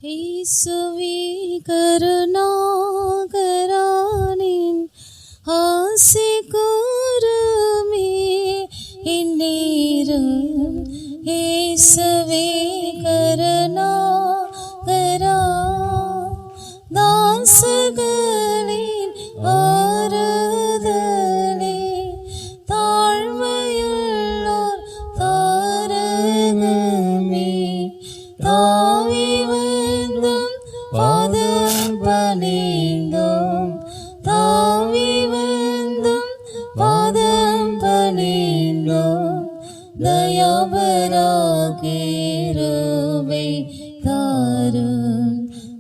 இயேசுவே கருணாகரனின் ஆசி கூறுமே இந்நேரம். இயேசுவே கருணாகரா தாசர்களின் ஆறுதலே தாழ்மையுள்ளோர் தாரகமே தாவி வந்தோம் பாதம் பணிந்தோம் தாவி வந்தோம் பாதம் பணிந்தோம் தயாபராகிருபை தாரும்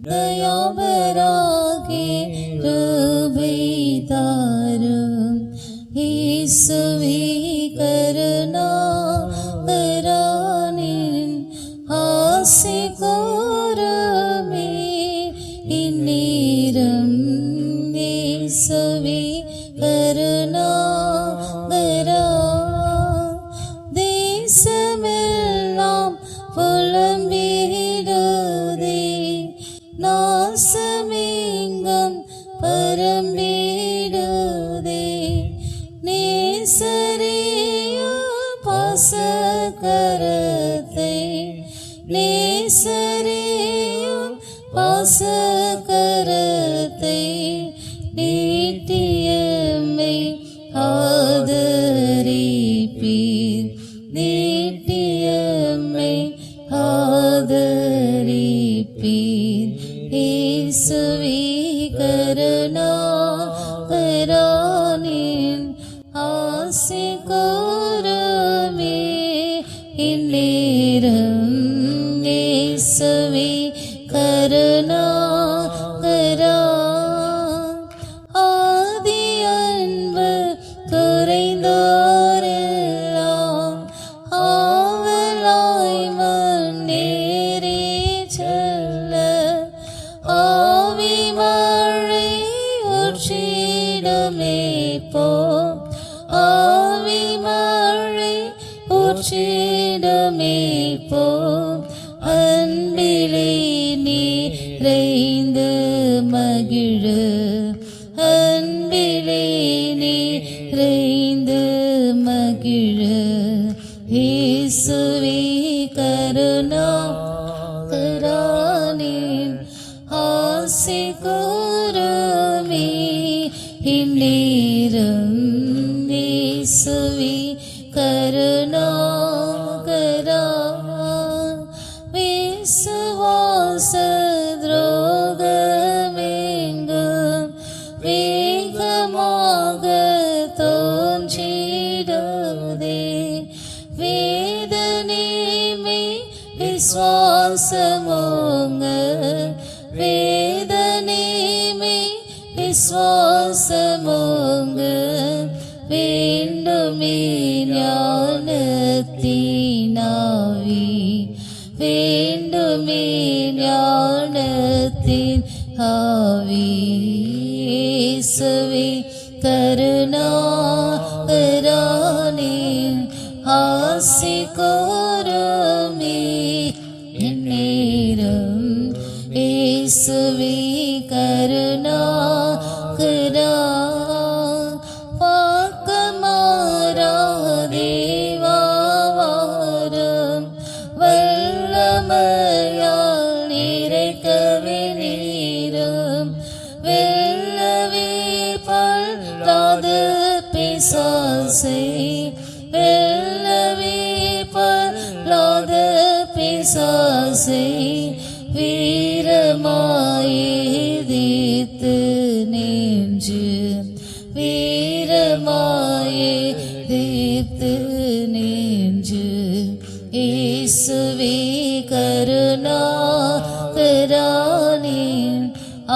தயாபராகிருபை தாரும். இயேசுவே கருணாகரனின் ஆசி கூறுமே இந்நேரம். இயேசுவே கருணாகரா தேசமெல்லாம் புலம்பிடுதே நாசமெங்கும் பரம்பிடுதே நேசரேயோ பாசகரத்தை நேசரேயோ பாசகரத்தை நீட்டியம்மை ஆதரிப்பீர் நீட்டியம்மை ஆதரிப்பீர். இயேசுவே கருணாகரனின் ஆசி கூறுமே இந்நேரம். இயேசுவே கருணாகரா ஆதி அன்பு குறைந்தோரெல்லாம் ஆவலாய் முன்னேறி செல்ல ஆவி மழை ஊற்றிடுமே போம் ஆவி மழை ஊற்றிடுமே போம் அன்பிலே நிறைந்து மகிழு அன்பிலே நிறைந்து மகிழு. இயேசுவே கருணாகரனின் ஆசி கூறுமே இந்நேரம். இயேசுவே கருணாகரா விசுவாச துரோகமெங்கும் வேகமாக தோன்றிடுதே வேதனைமை விசுவாசமோங்க வேதனைமை விசுவாசமோங்க வேண்டுமே ஞானத்தினாவி வேண்டுமே ஞானத்தின் ஆவி. இயேசுவே கருணாகரனின் ஆசி கூறுமே இந்நேரம். இயேசுவே கருணாகரா பாக்கமாராதேவாவாரம் வல்லமையால் நிறைக்கவே நீரும் வெல்லவே பல்லாத பிசாசை வெல்லவே பல்லாத பிசாசை வீரமாய் எதிர்த்து நின்று வீரமாய் எதிர்த்து நின்று. இயேசுவே கருணாகரனின்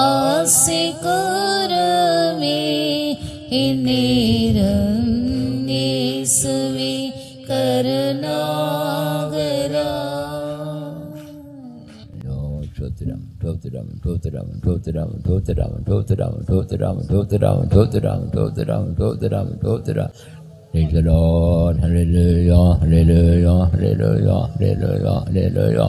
ஆசி கூறுமே இந்நேரம். இயேசுவே கருணாகரா. Praise the Lord, hallelujah, hallelujah, hallelujah, hallelujah, hallelujah.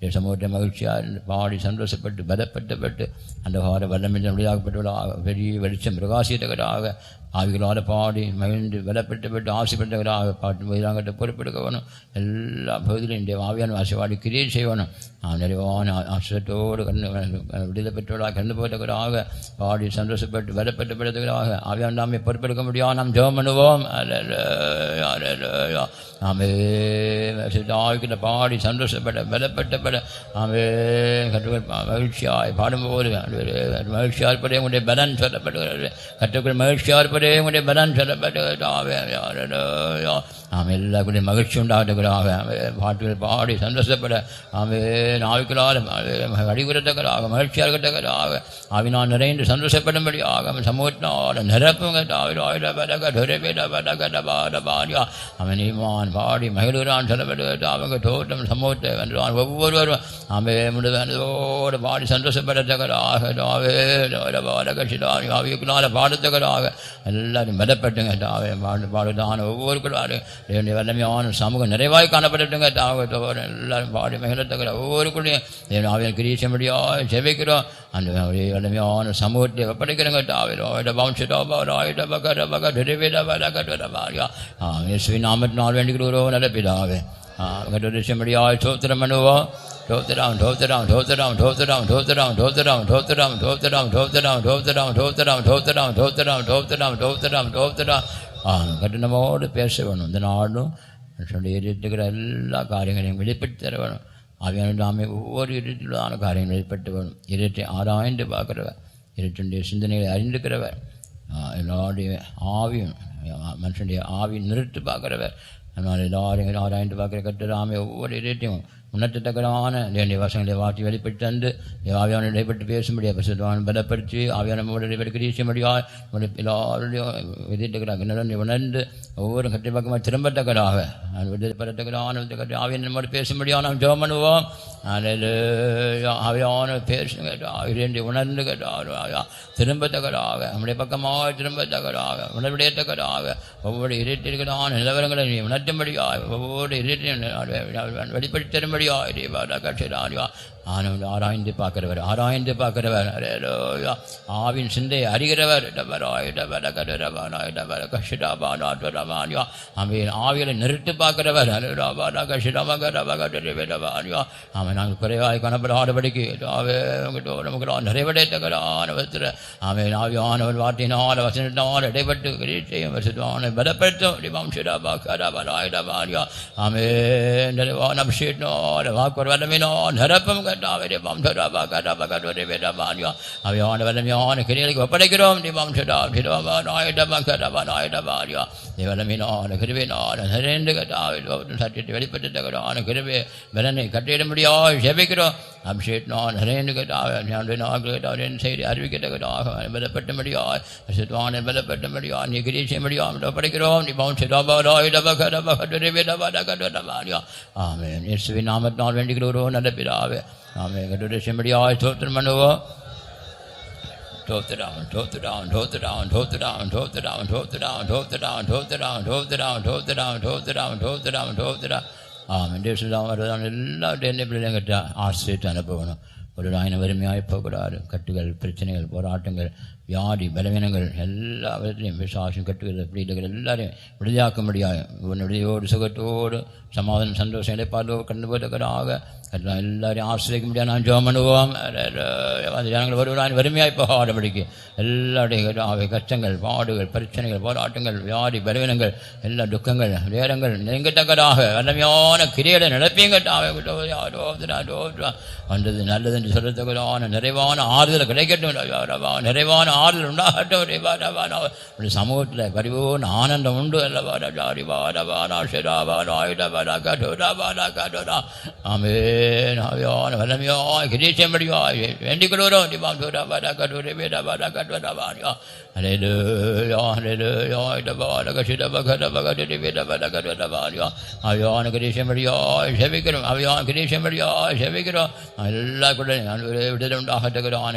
சமூகத்தை மகிழ்ச்சியாக பாடி சந்தோஷப்பட்டு பலப்பட்டு அந்த கால வல்லமின் விளையாடப்பட்டவர்களாக பெரிய வெளிச்சம் பிரகாசித்தவர்களாக ஆவிகளால் பாடி மகிழ்ந்து பலப்பட்டு ஆசைப்பட்டவர்களாக பாட்டு மயிலாங்கட்ட பொறுப்பெடுக்கணும். எல்லா பகுதியிலும் இந்த ஆவியான ஆசைவாடி கிரியேட் செய்யணும். நிறைவான ஆசிரியத்தோடு விடுதலை பெற்றவர்களாக கண்டு போட்டவர்களாக பாடி சந்தோஷப்பட்டு பலப்பட்டு படுத்தவர்களாக ஆவியான நாமே பொறுப்பெடுக்க முடியாது. நாம் ஜெபம் பண்ணுவோம். நாமே ஆவிக்கிட்ட பாடி சந்தோஷப்பட பலப்பட்டப்பட நாமே கற்றுக்கள் மகிழ்ச்சியாய் பாடும்போது மகிழ்ச்சியாக இருப்பதே உங்களுடைய பலன் சொல்லப்படுகிறது. கற்றுக்கள் மகிழ்ச்சியாக இருப்பதே உங்களுடைய பலன் சொல்லப்படுகிறது. நாம் எல்லாருடைய மகிழ்ச்சி உண்டாகத்தக்கதாக பாட்டுகள் பாடி சந்தோஷப்பட நாமே நாவிக்களால் அடிகுறத்தக்கதாக மகிழ்ச்சியாக இருக்கத்தக்கதாக ஆவினால் நிறைந்து சந்தோஷப்படும்படியாக சமூகத்தினால் நிரப்புங்க அவன் ஈமான் பாடி மகிழ்கிறான் சொல்லப்படுகிறது. அவங்க தோட்டம் சமூகத்தை வென்றான். ஒவ்வொருவரும் ஆமே முழுவதோடு பாடி சந்தோஷப்படத்தக்கதாக ஆவியக்குள்ளால பாடத்தக்கதாக எல்லாரும் பலப்பட்டுங்க பாடுதான் ஒவ்வொருக்குள்ளாரும் வல்லமையான சமூகம் நிறைவாய் காணப்பட்டுங்க. எல்லாரும் பாடி மகிழத்தக்கட ஒவ்வொருக்குள்ளையும் ஆவியன் கிரீச்ச முடியாது செவிக்கிறோம். அந்த வல்லமையான சமூகத்தை ஒப்படைக்கிறோங்க. நாமத்தினால் வேண்டிக்கிறோம் நல்ல பிதாவே. முடியாது சோத்திரம் பண்ணுவோம். தோத்திரம் தோத்திரம் தோத்திரம் தோத்திரம் தோத்திரம் தோத்திரம் தோத்திரம் தோத்திரம் தோத்திரம் தோத்திரம் தோத்திரம் தோத்திரம் தோத்திரம் தோத்திரம் தோத்திரம் தோத்திரம் கட்டணமோடு பேச வேணும். இந்த நாடும் இருக்கிற எல்லா காரியங்களையும் வெளிப்படுத்தி தர வேணும். அவையான நாமே ஒவ்வொரு இருட்டிலான காரியங்கள் வெளிப்பட்டு வேணும். இருட்டை ஆராய்ந்து பார்க்குறவர், இருட்டுடைய சிந்தனைகளை அறிந்துக்கிறவர், எல்லாருடைய ஆவியும் மனுஷனுடைய ஆவியும் நிறுத்து பார்க்குறவர், அதனால் எல்லாரையும் ஆராய்ந்து பார்க்குற கட்டுறாமே ஒவ்வொரு இருட்டையும் உணர்த்தத்தக்கதான என்னுடைய வசங்களை வாட்டி வெளிப்பட்டு தந்து ஆவியான இடைப்பட்டு பேசும்படியாக பசுவான் பலப்படுத்தி ஆவியான இடைப்பட்டு வீச முடியாது. எல்லாருடையும் விதிட்டுக்கிறாங்க நிலந்து உணர்ந்து ஒவ்வொரு கட்டை பக்கமாக திரும்பத்தக்கதாக விடுதலைப்படத்தக்கதான கட்டி ஆவியான நம்மோடு பேசும்படியாக நாம் ஜெபம் பண்ணுவோம். அதில் ஆவியான பேசுங்க இரண்டு உணர்ந்து கேட்டார் திரும்பத்தக்கதாக நம்முடைய பக்கமாக திரும்பத்தக்கதாக உணர்வுடையத்தக்கதாக ஒவ்வொரு இருட்டிற்கான நிலவரங்களை நீ உணர்த்தும்படியாக ஒவ்வொரு இருட்டையும் வெளிப்படுத்தி தரும்படி ஆராய்ந்து பார்க்கிறவர், ஆராய்ந்து பார்க்கிறவர், ஆவின் சிந்தை அறிகிறவர், ஆவியலை நிறுத்து பார்க்கிறவர், அவன் நாங்கள் குறைவாய் காணப்படாதபடிக்கு நிறைவடைத்தகரான அவன் ஆவியானவன் வார்த்தையினால் வசனத்தினால் இடைப்பட்டு கிரீச்சையும் வசதியான பலப்படுத்தும் வாக்குவர் வல்லமையினோ நிரப்பும் அவையான வல்லமையான கிரியைகளுக்கு ஒப்படைக்கிறோம். வல்லமையினால கிருபையினால நிறைந்து சட்டிட்டு வெளிப்பட்டு கிருபை பலனை கட்டிட முடியாது ஜெபிக்கிறோம். அபிஷேகத்தினால் நிறைந்து கேட்டாவின் செய்தி அறிவிக்கத்தக்கதாக பலப்பட்ட முடியாது பலப்பட்ட முடியாது நீ கிரியை செய்ய முடியாது ஒப்படைக்கிறோம். ஆமென். இயேசுவின் நாமத்தினால் வேண்டிக்கிறோம் நல்ல பிதாவே. ஆமென். கட்டுரை செய்யும்படியாய் ஸ்தோத்திரம் பண்ணுவோம். தோத்திரம் தோத்திரம் தோத்திரம் தோத்திரம் தோத்திரம் தோத்திரம் தோத்திரம் தோத்திரம் தோத்திரம் தோத்திரம் தோத்திரம் தோத்திரம் தோத்திரம் ஆமென். தேசம் எல்லாத்தையும் என்ன பிள்ளைங்க கிட்ட ஆசிரியத்தை அனுப்பணும். ஒரு நாயின வறுமையாக போகக்கூடாது. கட்டுகள், பிரச்சனைகள், போராட்டங்கள், வியாதி, பலவீனங்கள் எல்லாவற்றையும் விசுவாசம் கட்டுகள் பிள்ளைகள் எல்லாரையும் விடுதலையாக்க முடியாது. விடுதலையோடு சுகத்தோடு சமாதானம் சந்தோஷம் இடைப்பாடு கண்டு போட்டவராக எல்லாரையும் ஆசிரியக்க முடியாது. நான் ஜெபம் பண்ணுவோம். ஜனங்கள் வருவரான் வறுமையாய் போகாதபடிக்கு எல்லாருடைய கஷ்டங்கள், பாடுகள், பிரச்சனைகள், போராட்டங்கள், வியாதி, பலவீனங்கள், எல்லா துக்கங்கள், நேரங்கள் நெருங்கத்தக்கதாக வல்லமையான கிரியையை நடப்பியங்கட்டாக வந்தது நல்லது என்று சொல்லத்தக்கதான நிறைவான ஆறுதல் கிடைக்கட்டும். நிறைவான ஆறுதல் உண்டாகட்டும். சமூகத்தில் பரிபூர்ண ஆனந்தம் உண்டு அல்லவா. வல்லமையாக கிரீச்சம்படியாய் வேண்டிக் கொள்கிறோம். Hallelujah, hallelujah, Itabalaka Shidabaka, Divida, Avion Kadisha Maria, Shevikram, Avion Kadisha Maria, Shevikra, I like what I didn't on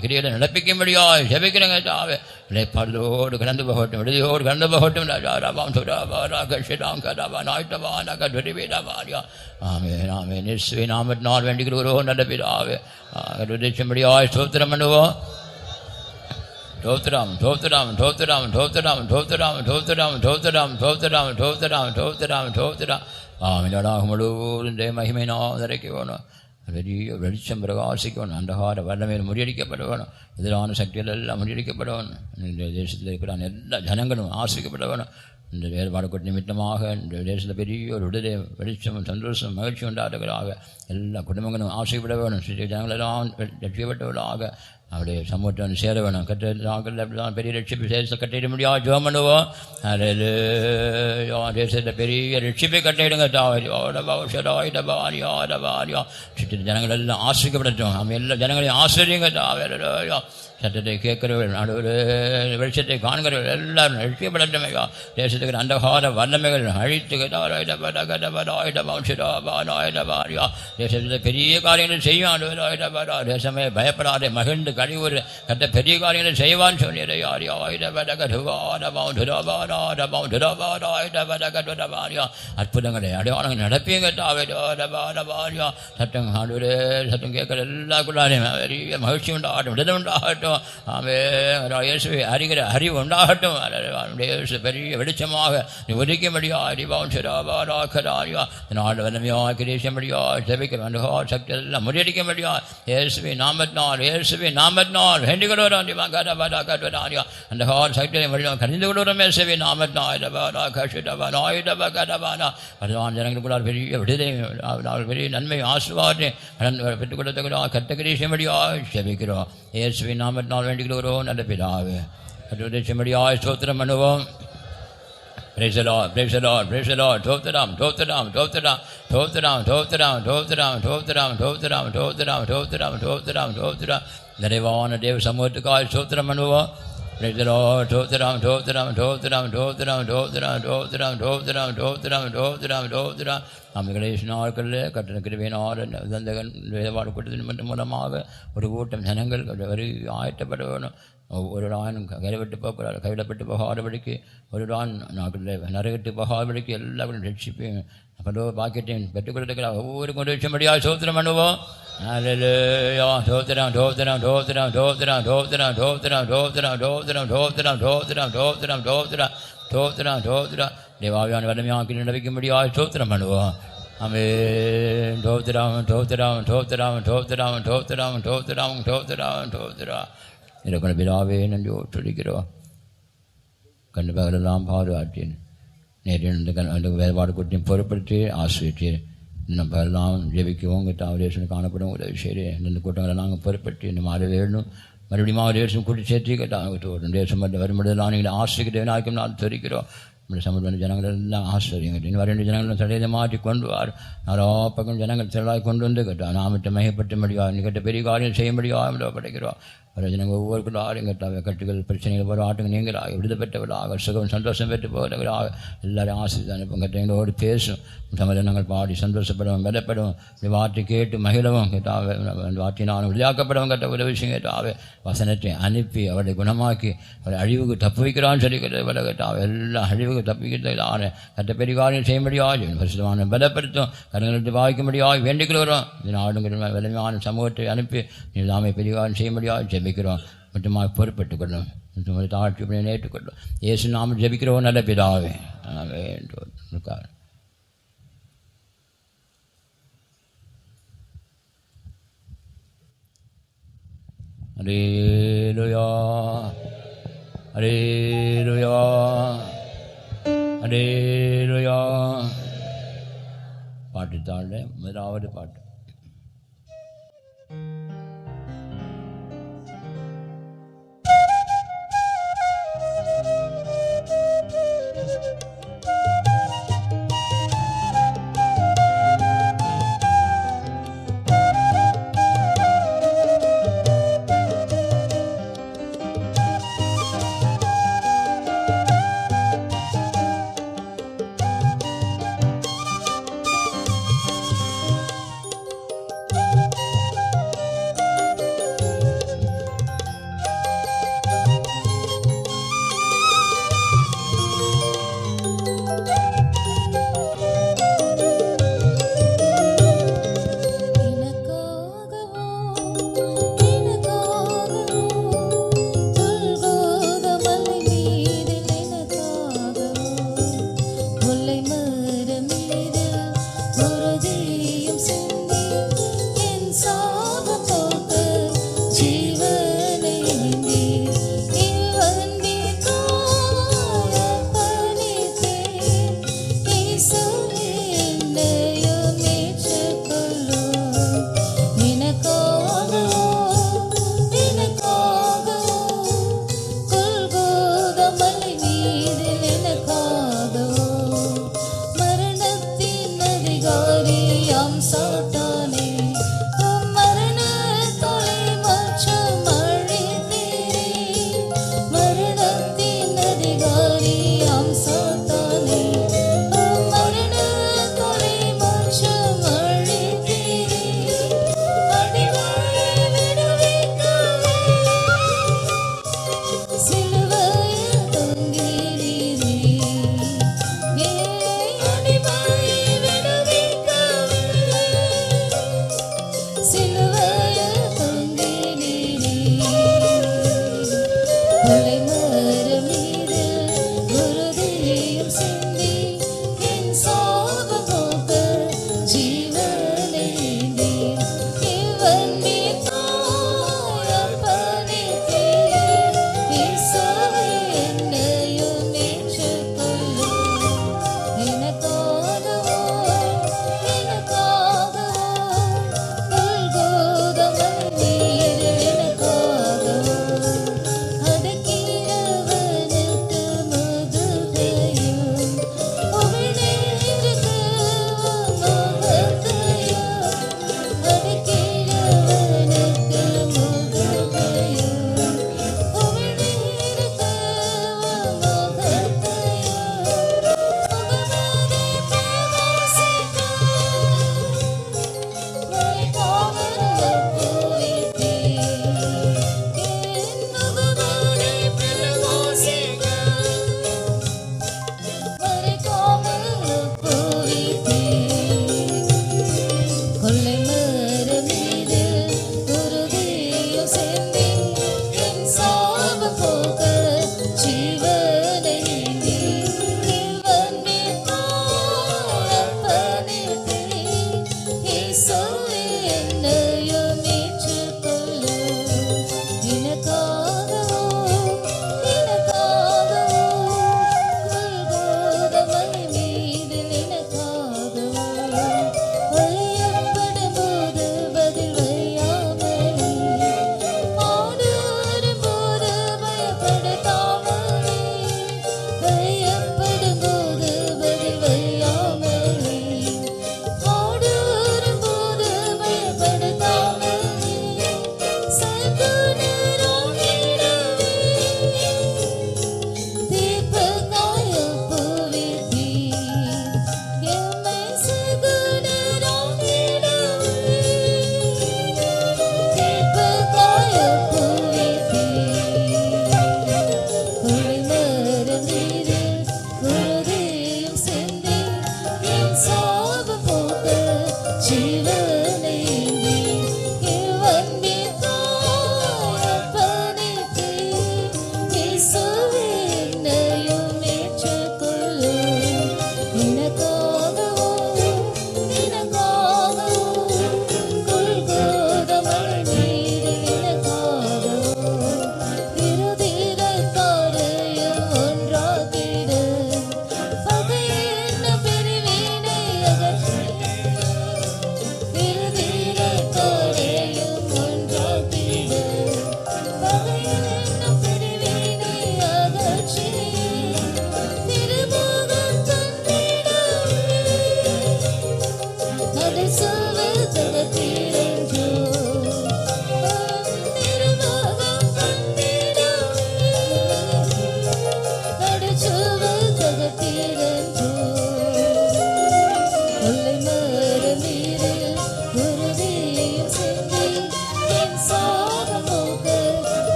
Kriya and Lepikim Maria, Shevikran at Ave, Lepalo, the Grandabahotum, the old Grandabahotum, Bound to Dabaka, Shidam Kadava, Naitavana, Kadivida Maria. Amen, amen. It's in Ahmed Nor when you go on the bit of it. I do the Chimberia, Sotramanova. Totaram, Totaram, Totaram, Totaram, Totaram, Totaram, Totaram, Totaram, Totaram, Totaram, Totaram. Amina Humadu, and De Mahimino, the Rekivona. Very rich and Bragasikon, and the heart of Adamir Murica Padavana, the honor secretary Murica Padavana, and there's the Janangan, Asika Padavana. The air water could limit the mark, and there's the video, Rude, Verichum, Sanders, and Merchant Dadaga, Ella Kudaman, Asik Padavana, City Jungle around, the Chivato Laga. അവിടെ സമൂഹം സേവനം പെരിയ രക്ഷിപ്പ് കട്ടിടുമ്പോൾ ജോമനുവോ പെരിയ രക്ഷിപ്പ് കട്ടിടും ജനങ്ങളെല്ലാം ആശ്രയിക്കപ്പെട്ടോ എല്ലാ ജനങ്ങളെയും ആശ്രയം കേട്ടോ சட்டத்தை கேட்கிறவர்கள் நடுவில் வெளிச்சத்தை காண்கிறவர்கள் எல்லாரும் ரட்சிக்கப்படட்டுமையா தேசத்துக்கு அந்தகார வல்லமைகள் அழித்து தேசத்தில் பெரிய காரியங்கள் செய்வான் தேசமே பயப்படாதே மகிழ்ந்து கழிவுறு கட்ட பெரிய காரியங்களை செய்வான்னு சொன்னீரையா அற்புதங்களை அடையாளங்கள் நடப்பீங்க சட்டம் சட்டம் கேட்கிற எல்லாருக்குள்ளாரையும் பெரிய மகிழ்ச்சி உண்டாகட்டும் விடுதலை உண்டாகட்டும் இயேசுவை அறிகிற அறிவு உண்டாகட்டும் பெரிய வெளிச்சமாக நீ ஒதுக்கும்படியா அறிவான் சிராபாராக்கராரியா நாடு வல்லமையா கிரீஷம்படியா செபிக்கிற அந்த சக்தி எல்லாம் முறியடிக்கும்படியா இயேசுவை நாமத்தினால் வேண்டிக்கிறோம் கட்டுவதாரியா அந்த சக்தியை முடியும் கணிந்து கொள்கிறோம் இயேசுவை நாமத்தினால் அதுதான் ஜனங்களுக்குள்ளார் பெரிய விடுதலை பெரிய நன்மை ஆசீர்வாதத்தை பெற்றுக் கொடுத்த கட்ட கிரீஷம்படியா செபிக்கிறோம் இயேசுவை நாமத்தினால் வேண்டிக்கிறோம் நல்ல பிதாவே செம்மடியாய் ஸ்தோத்திரம் பண்ணுவோம். Praise the Lord, praise the Lord, praise the Lord. Totaram, Totaram, Totaram, Totaram, Totaram, Totaram, Totaram, Totaram, Totaram, Totaram, Totaram, Totaram. Narevana Dev Samutikal Sotram Manuva. Praise the Lord, Totaram, Totaram, Totaram, Totaram, Totaram, Totaram, Totaram, Totaram, Totaram, Totaram. அமிகளேஷனார்களே கட்டண கிருவியினால் தந்தகன் வேதவாடு கூட்டத்தின் மூலமாக ஒரு கூட்டம் ஜனங்கள் வரி ஆயத்தப்பட வேணும். ஒரு நாள் கைவிடப்பட்டு போகாதபடிக்கு ஒரு நாள் நாட்களில் நரகட்டு போகாதபடிக்கு எல்லாரும் ரட்சிப்பேன் அப்போ பாக்கியத்தையும் பெற்றுக் கொடுத்துக்கிறார். ஒவ்வொரு கொண்டு வச்சபடியாக சோத்திரம் பண்ணுவோம். சோத்திரம் சோத்திரம் சோத்திரம் சோத்திரம் சோத்திரம் சோத்திரம் சோத்திரம் சோத்திரம் சோத்திரம் சோத்திரம் சோத்திரம் சோத்திரம் சோத்திரம் சோத்திரம் தேவாவியான வல்லமையாக்கி நடவிக்கும்படியாக சோத்திரம் பண்ணுவோம். ஆமென். சோத்திரம் சோத்திரம் சோத்திரம் சோத்திரம் சோத்திரம் சோத்திரம் சோத்திரம் சோத்திரம் இருக்கிற பிதாவே நன்றி சொல்லிக்கிறோம். கண்டு பகலெல்லாம் பாதுகாத்தேன். நேற்று அந்த வேறுபாடு கூட்டியும் பொறுப்படுத்தி ஆசிரியர் இன்னும் பகலாம் ஜெபிக்கவும் அவரேசன் காணப்படும் உதவி செய்து இந்த கூட்டங்களை நாங்கள் பொறுப்படுத்தி இந்த மாறி வேணும். மறுபடியும் அவரேசம் கூட்டி சேர்த்து கேட்டாங்க தேசம் வரும்படியெல்லாம் நீங்கள் ஆசிரியர் நாளைக்கும் நான் தெரிவிக்கிறோம். நம்முடைய சமுதாய ஜனங்கள் எல்லாம் ஆசிரியங்க இன்னும் வர ஜனங்களும் தடையை மாற்றி கொண்டு வார் நாலா பக்கம் ஜனங்கள் திரளாக கொண்டு வந்து கேட்டால் நாமத்தை மையப்பட்ட முடியாது நீ கேட்ட பெரிய காரியம் செய்ய முடியாது படைக்கிறோம். வர ஜனங்கள் ஒவ்வொரு ஆளும் கேட்டாங்க கட்டுகள் பிரச்சனைகள் ஒரு ஆட்டுங்க நீங்களாக விடுதலை பெற்றவர்களாக சுகம் சந்தோஷம் பெற்று போகிறவர்களாக எல்லாரையும் ஆசிரியர் அனுப்பும் கேட்டவங்களோடு பேசும் சமதனங்கள் பாடி சந்தோஷப்படவும் வெல்லப்படவும் இந்த வார்த்தை கேட்டு மகிழவும் கேட்டாவே வார்த்தையினாலும் விளையாக்கப்படவும் கேட்ட ஒரு விஷயம் கேட்டாவே வசனத்தை அனுப்பி அவரை குணமாக்கி அவரை அழிவுக்கு தப்பு வைக்கிறான்னு சொல்லி கேட்ட கேட்டாவே எல்லாம் அழிவுக்கு தப்பிக்கிறதான கட்ட பெரிய காரியம் செய்ய முடியாது பரிசுத்தமான பலப்படுத்தும் கருங்களுக்கு பாதிக்கும்படியாக வேண்டிக்கிறோம். இந்த நாடுங்கிற வலிமையான சமூகத்தை அனுப்பி எல்லாமே பெரிய காரியம் செய்ய முடியாது ஜெபிக்கிறோம். மட்டுமா பொறுப்பட்டுக் கொள்ளும் தாழ்ச்சி ஏற்றுக்கொள்ளும். இயேசு நாம ஜெபிக்கிறோம் நல்ல பிதாவே. ஆமென். Hallelujah, Hallelujah, Hallelujah. பாட்டு தாழ முதலாவது பாட்டு.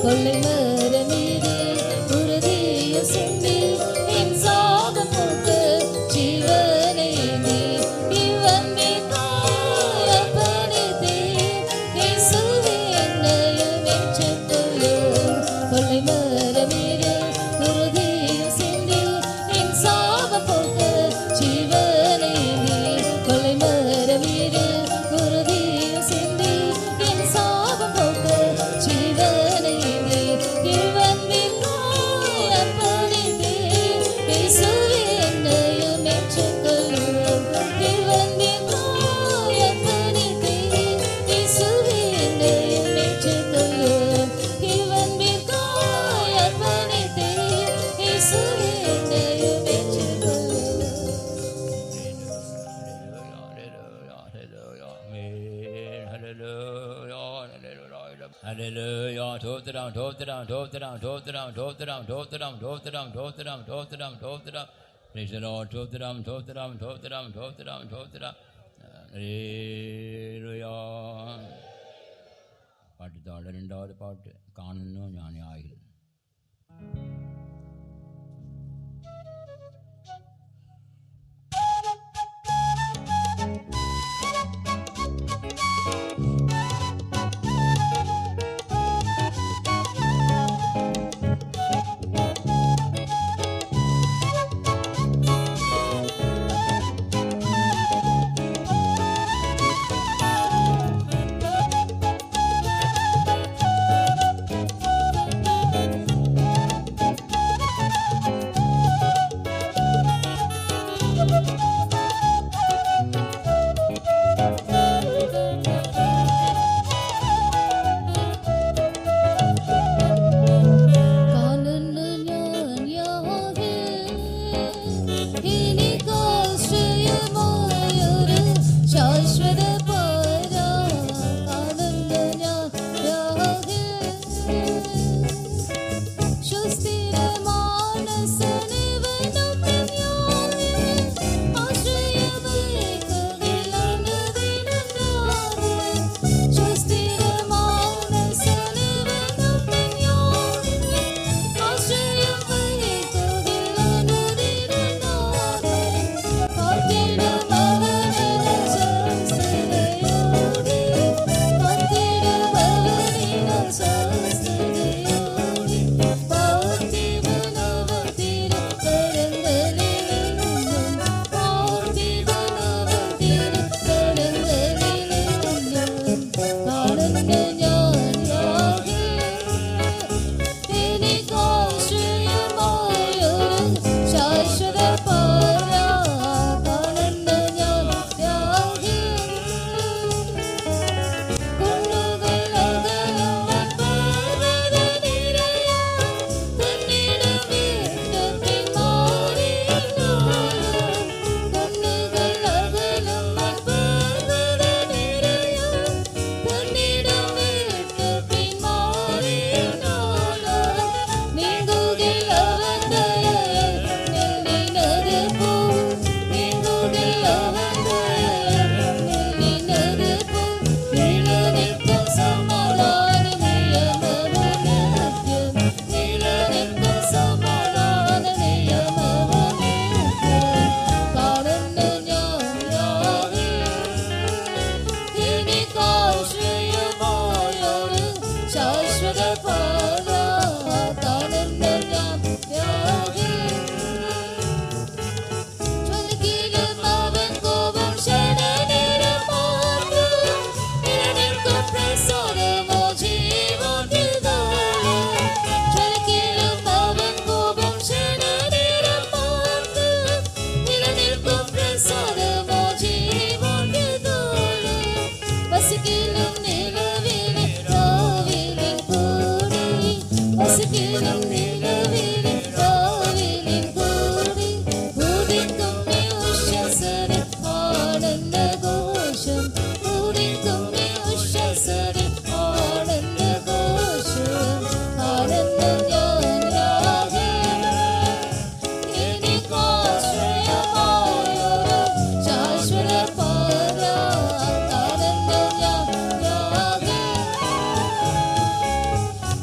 கொள்ளை மரமீது உறுதிய சிந்தி என் சாபம் போக்க ஜீவனை நீ இவன் காயப்படுத்தி இயேசுவே என்னையும் ஏற்றுக்கொள்ளும் கொள்ளை மரமீது உறுதிய சிந்தி என் சாபம் போக்க ஜீவனை நீ கொள்ளை மரமீது உறுதிய சிந்தி என் சாபம் போக்க ஜீவனை நீ இவன் காயப்படுத்தி இயேசுவே என்னையும் ஏற்றுக்கொள்ளும் இவன் காயப்படுத்தி இயேசுவே என்னையும் ஏற்றுக்கொள்ளும் இவன் காயப்படுத்தி இயேசுவே என்னையும் ஏற்றுக்கொள்ளும். Hallelujah, Totram, Totram, Totram, Totram, Totram, Totram, Totram, Totram, Totram, Totram. Praise the Lord, Totram, Totram, Totram, Totram, Totram. Hallelujah. பாட்டு தாழ ரெண்டாவது பாட்டு காணணும் ஞானி ஆகில்.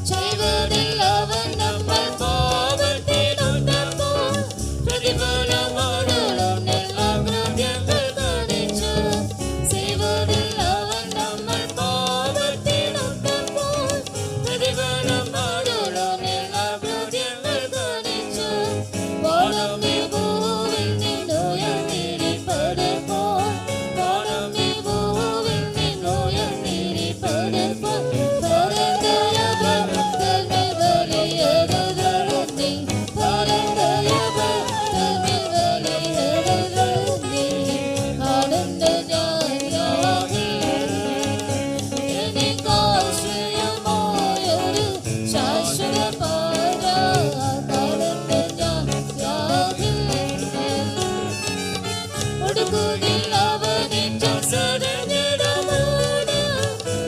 Shiva ശാശ്വത പാറ കടന്ന് ഞാൻ യാതിൽ ഒടുക്കുകിൽ അവനേറ്റം സരഞ്ഞിടമോട്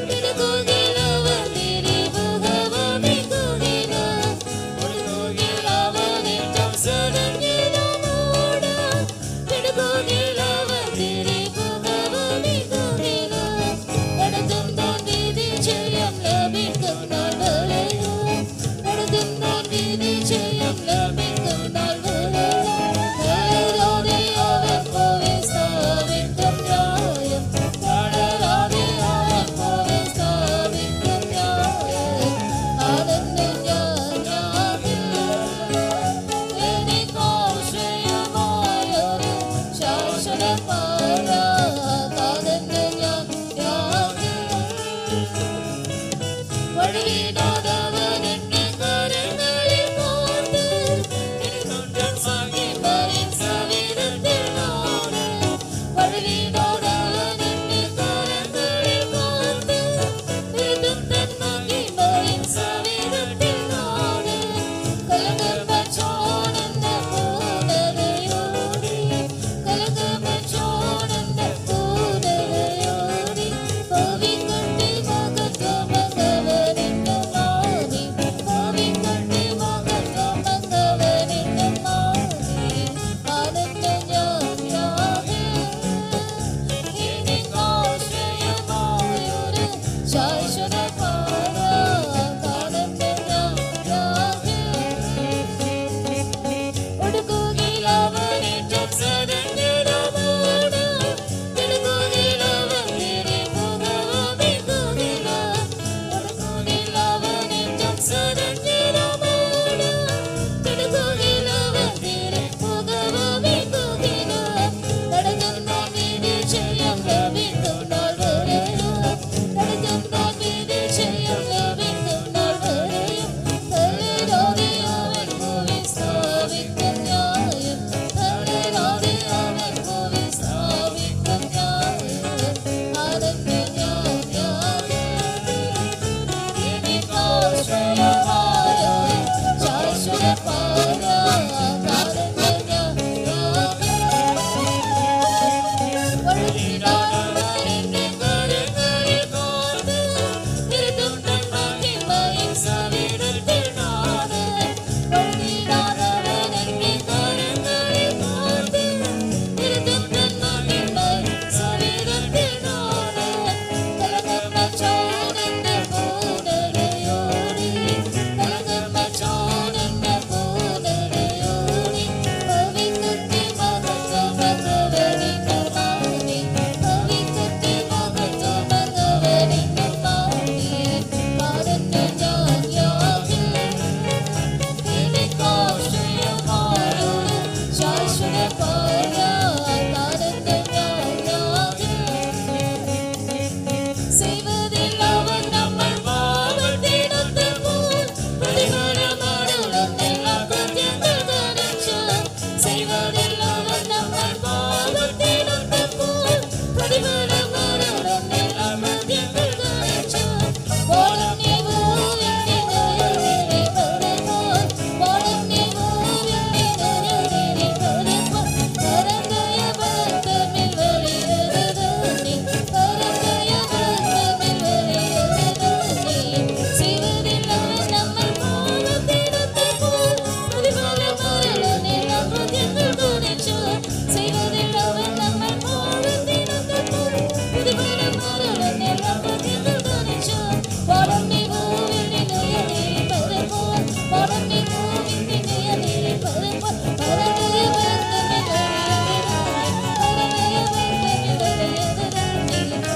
ഇടുക്കുകിൽ അവൻ തിരിമുഖമിക്കുകില ഒടുക്കുകിൽ അവനേറ്റം സരഞ്ഞിടമോട് ഇടുക്കുകിൽ അവൻ തിരിമുഖമിക്കുകില നടത്തും താൻ വിധി ജയം ലഭിക്കും നാൾ വരെയോ നടത്തും താൻ വിധി ജയം ലഭിക്കും നാൾ വരെയോ തളരാതെ അവൻ കോവിൽ സ്ഥാപിക്കും ന്യായം തളരാതെ അവൻ കോവിൽ സ്ഥാപിക്കും ന്യായം ആനന്ദ ജ്ഞാനാവിൽ എനിക്കാശ്രയമായൊരു ശാശ്വത പാറ ആനന്ദ ജ്ഞാനാവിൽ വഴിയിടാതവൻ എന്നെ കരങ്ങളിൽ കോർത്ത് എനിക്കൊണ്ടൻ മഹിമയിൻ സവിധത്തിൽ നാട് വഴിയിടാതവൻ എന്നെ കരങ്ങളിൽ കോർത്ത് എനിക്കൊണ്ടൻ മഹിമയിൻ സവിധത്തിൽ നാട് കലകമച്ചോണെന്ന പൂനരയോടി കലകമച്ചോണെന്ന പൂനരയോടി കവികണ്ടി മകത്വമകവനിന്റെ മാറി കവികണ്ടി മകത്വമകവനിന്റെ മാറി ആനന്ദ ജ്ഞാനാവിൽ എനിക്കാശ്രയമായൊരു ശാശ്വത പാറ ആനന്ദ ജ്ഞാനാവിൽ ഒടുക്കുകിൽ അവനേറ്റം സരഞ്ഞിടമോട് ഇടുക്കുകിൽ അവൻ തിരിമുഖമിക്കുകില ഒടുക്കുകിൽ അവനേറ്റം സരഞ്ഞിടമോട് ഇടുക്കുകിൽ അവൻ തിരിമുഖമിക്കുകില നടത്തും താൻ വിധി ജയം ലഭിക്കും നാൾ വരെയോ നടത്തും താൻ വിധി ജയം ലഭിക്കും നാൾ വരെയോ തളരാതെ അവൻ കോവിൽ സ്ഥാപിക്കും ന്യായം തളരാതെ അവൻ കോവിൽ സ്ഥാപിക്കും ന്യായം ആനന്ദ ജ്ഞാനാവിൽ എനിക്കാശ്രയമായൊരു ശാശ്വത പാറ ആനന്ദ ജ്ഞാനാവിൽ വഴിയിടാതവൻ എന്നെ കരങ്ങളിൽ കോർത്ത് ഇരുത്തുണ്ടൻ മഹിമയിൻ സവിധത്തിൽ നാട് വഴിയിടാതവൻ എന്നെ കരങ്ങളിൽ കോർത്ത് ഇരുത്തുണ്ടൻ മഹിമയിൻ സവിധത്തിൽ നാട് കലകമച്ചോണെന്ന പൂനരയോടി കലകമച്ചോണെന്ന പൂനരയോടി കവികട്ടി മകത്വമകവനിന്റെ മാറി കവികട്ടി മകത്വമകവനിന്റെ മാറി ആനന്ദ ജ്ഞാനാവിൽ എനിക്കാശ്രയമായൊരു ശാശ്വത പാറ ആനന്ദ ജ്ഞാനാവിൽ செய்வதில் அவன் நம்மை பாவத்திடத்தபோல் പ്രതിഫലമരുളുന്നില്ല കൃത്യങ്ങൾ കാണിച്ചാൽ செய்வதில் அவன் நம்மை பாவத்திடத்தபோல் പ്രതിഫലമരുളുന്നില്ല കൃത്യങ്ങൾ കാണിച്ചാൽ വാളം നീ ഭൂവിൽ നിന്നൊരുതിരി പരപ്പോൾ വാളം നീ ഭൂവിൽ നിന്നൊരുതിരി പരപ്പോൾ പരന്തയ ഭക്തമിൽ വലിയത് നീ പരന്തയ ഭക്തമിൽ വലിയത് നീ செய்வதில் அவன் நம்மை பாவத்திடத்தபோல் പ്രതിഫലമരുളുന്നില്ല കൃത്യങ്ങൾ കാണിച്ചാൽ செய்வதில் அவன் நம்மை பாவத்திடத்தபோல் പ്രതിഫലമരുളുന്നില്ല കൃത്യങ്ങൾ കാണിച്ചാൽ വാളം നീ ഭൂവിൽ നിന്നൊരുതിരി പരപ്പോൾ വാളം നീ ഭൂവിൽ നിന്നൊരുതിരി പരപ്പോൾ പരന്തയ ഭക്തമിൽ വലിയത് നീ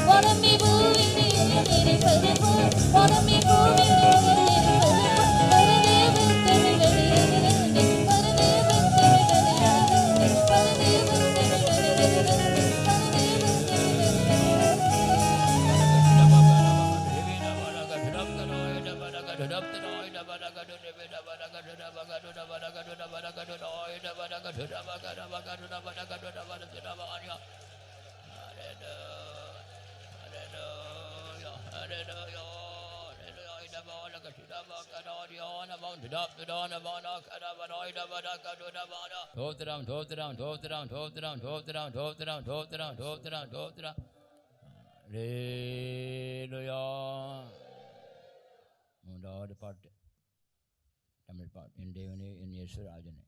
വാളം നീ ഭൂവിൽ നിന്നൊരുതിരി പരപ്പോൾ വാളം നീ ഭൂവിൽ നിന്നൊരുതിരി പരപ്പോൾ പരന്തയ ഭക്തമിൽ വലിയത് നീ പരന്തയ ഭക്തമിൽ വലിയത് നീ மூன்றாவது பாட்டு தமிழ் பாட்டு. என் தேவனே என் இயேசுராஜனே.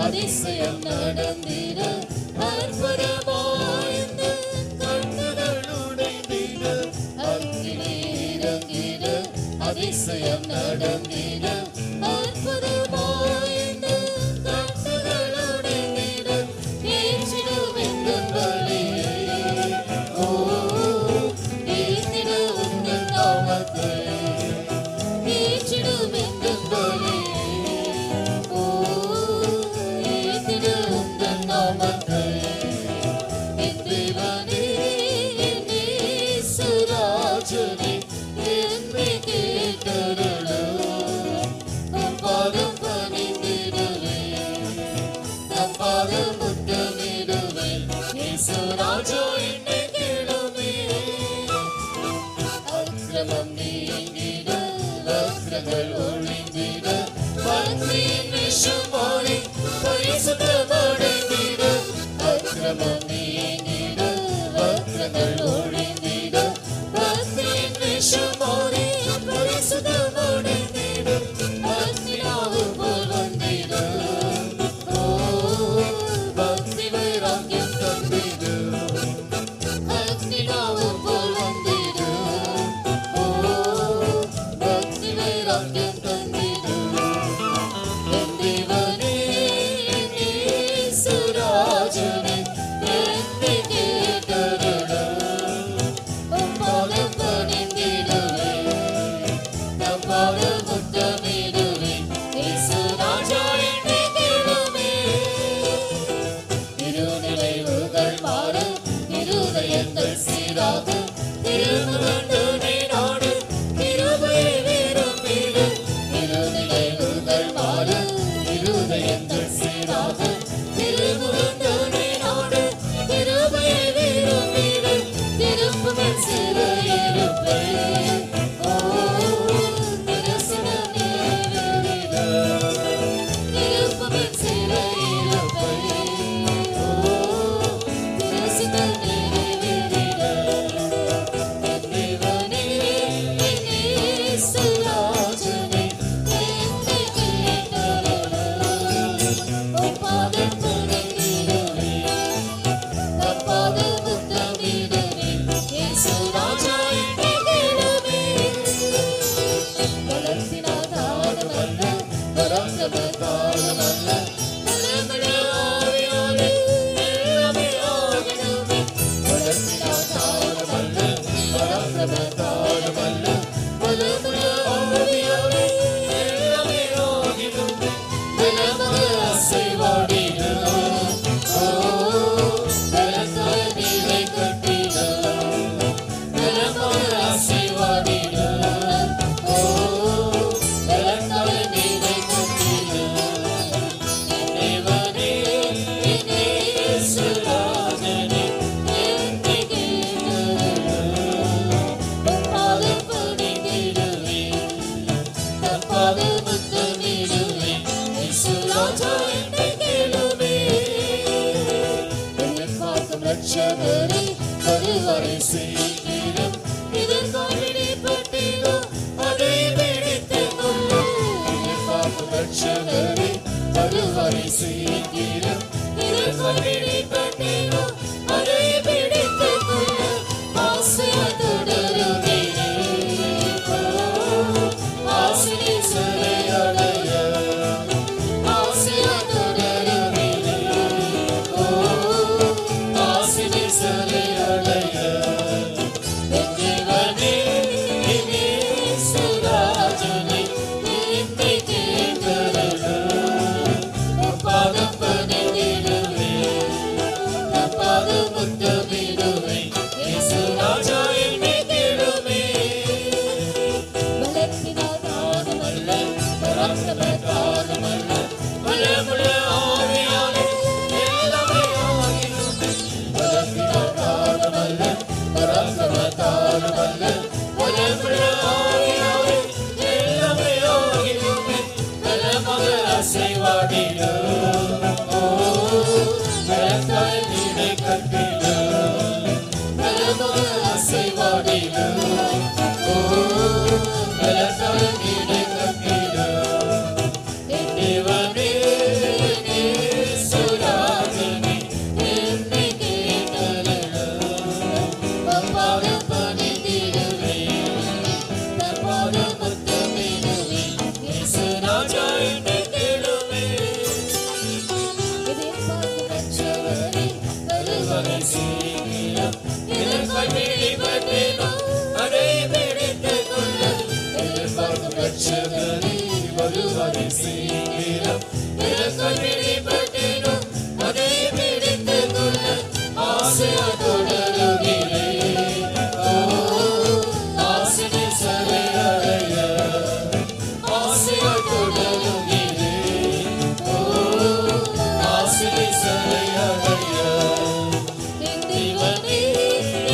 அதிசயம் நடந்திட அற்புதமாய்ந்து கண்ணுகள் உடைந்திட அக்கினி இறங்கிட அதிசயம் நடந்திட அற்புதமாய்ந்து கண்ணுகள் உடைந்திட ஏற்றிடுவேன் பலியை ஓ ஏற்றிட உங்கள் நாமத்தை ஏற்றிடுவேன் பலியை என்னை கேட்டருளும் சீக்கிரம் இதற்காக பிடிபட்டேனோ அதை பிடித்துக் கொள்ள எதிர்பார்க்கும் ரட்சகரே வருவாய் சீக்கிரம் இதற்காக பிடிபட்டேனோ அதை பிடித்துக் கொள்ள ஆசையாய் தொடருகிறேன் ஆசினை சிறையடைய ஆசையாய் தொடருகிறேன் ஆசினை சிறையடைய என் தேவனே என் இயேசுராஜனே என்னை தேர்ந்தெடுத்தருளும் பாதம் பணிந்திடுவேன் பாதம் முத்தமிடுவேன் இயேசுராஜா என்னை தேடுமே பலத்தினால் தானமல்ல பராக்கிரமத்தாலுமல்ல பலமுள்ள ஆவியாலே எல்லாமே ஆகிடுமே பலத்தினால் தானமல்ல பராக்கிரமத்தாலுமல்ல பலமுள்ள ஆவியாலே எல்லாமே ஆகிடுமே பலமாக அசைவாடிடும் பலத்தாய் நீடை கட்டிடும் பலமாக அசைவாடிடும் பலத்தாய் நீடை கட்டிடும் தேவனே இயேசுராஜனே என்னை கேட்டருளும் பாதம் பணிந்திடுவேன் பாதம் முத்தமிடுவேன் இயேசுராஜா என்னை தேடுமே எதிர்பார்க்கும் ரட்சகரே வருவாய் சீக்கிரம் இதற்காய் பிடிபட்டேனோ அதை பிடித்துக் கொள்ள எதிர்பார்க்கும் ரட்சகரே வருவாய் சீக்கிரம் இதற்காய் பிடிபட்டேனோ அதை பிடித்துக் கொள்ள ஆசையாய் தொடருகிறேன் ஆசினை சிறையடைய ஆசையாய் தொடருகிறேன் ஆசினை சிறையடைய என் தேவனே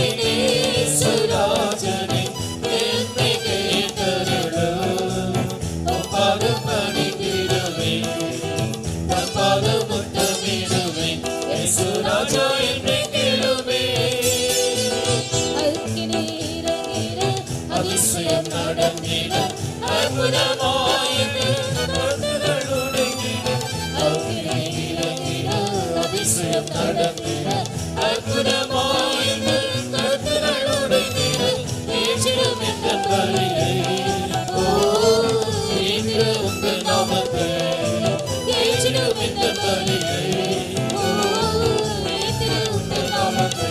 என் இயேசுராஜனே என்னை கேட்டருளும் பாதம் பணிந்திடுவேன் பாதம் முத்தமிடுவேன் இயேசுராஜா என்னை கேளுமே அக்கினி இறங்கிட அதிசயம் நடந்திட அற்புதமாயிரு கட்டுகள் உடைந்திட அக்கினி இறங்கிட அதிசயம் நடந்திட அற்புதமாயிரு கட்டுகள் உடைந்திட ஏற்றிடும் என்ற பலியை ஏற்று உங்கள் நாமத்தை ஏற்றிடும் என்ற பலியை ஏற்று உங்கள் நாமத்தை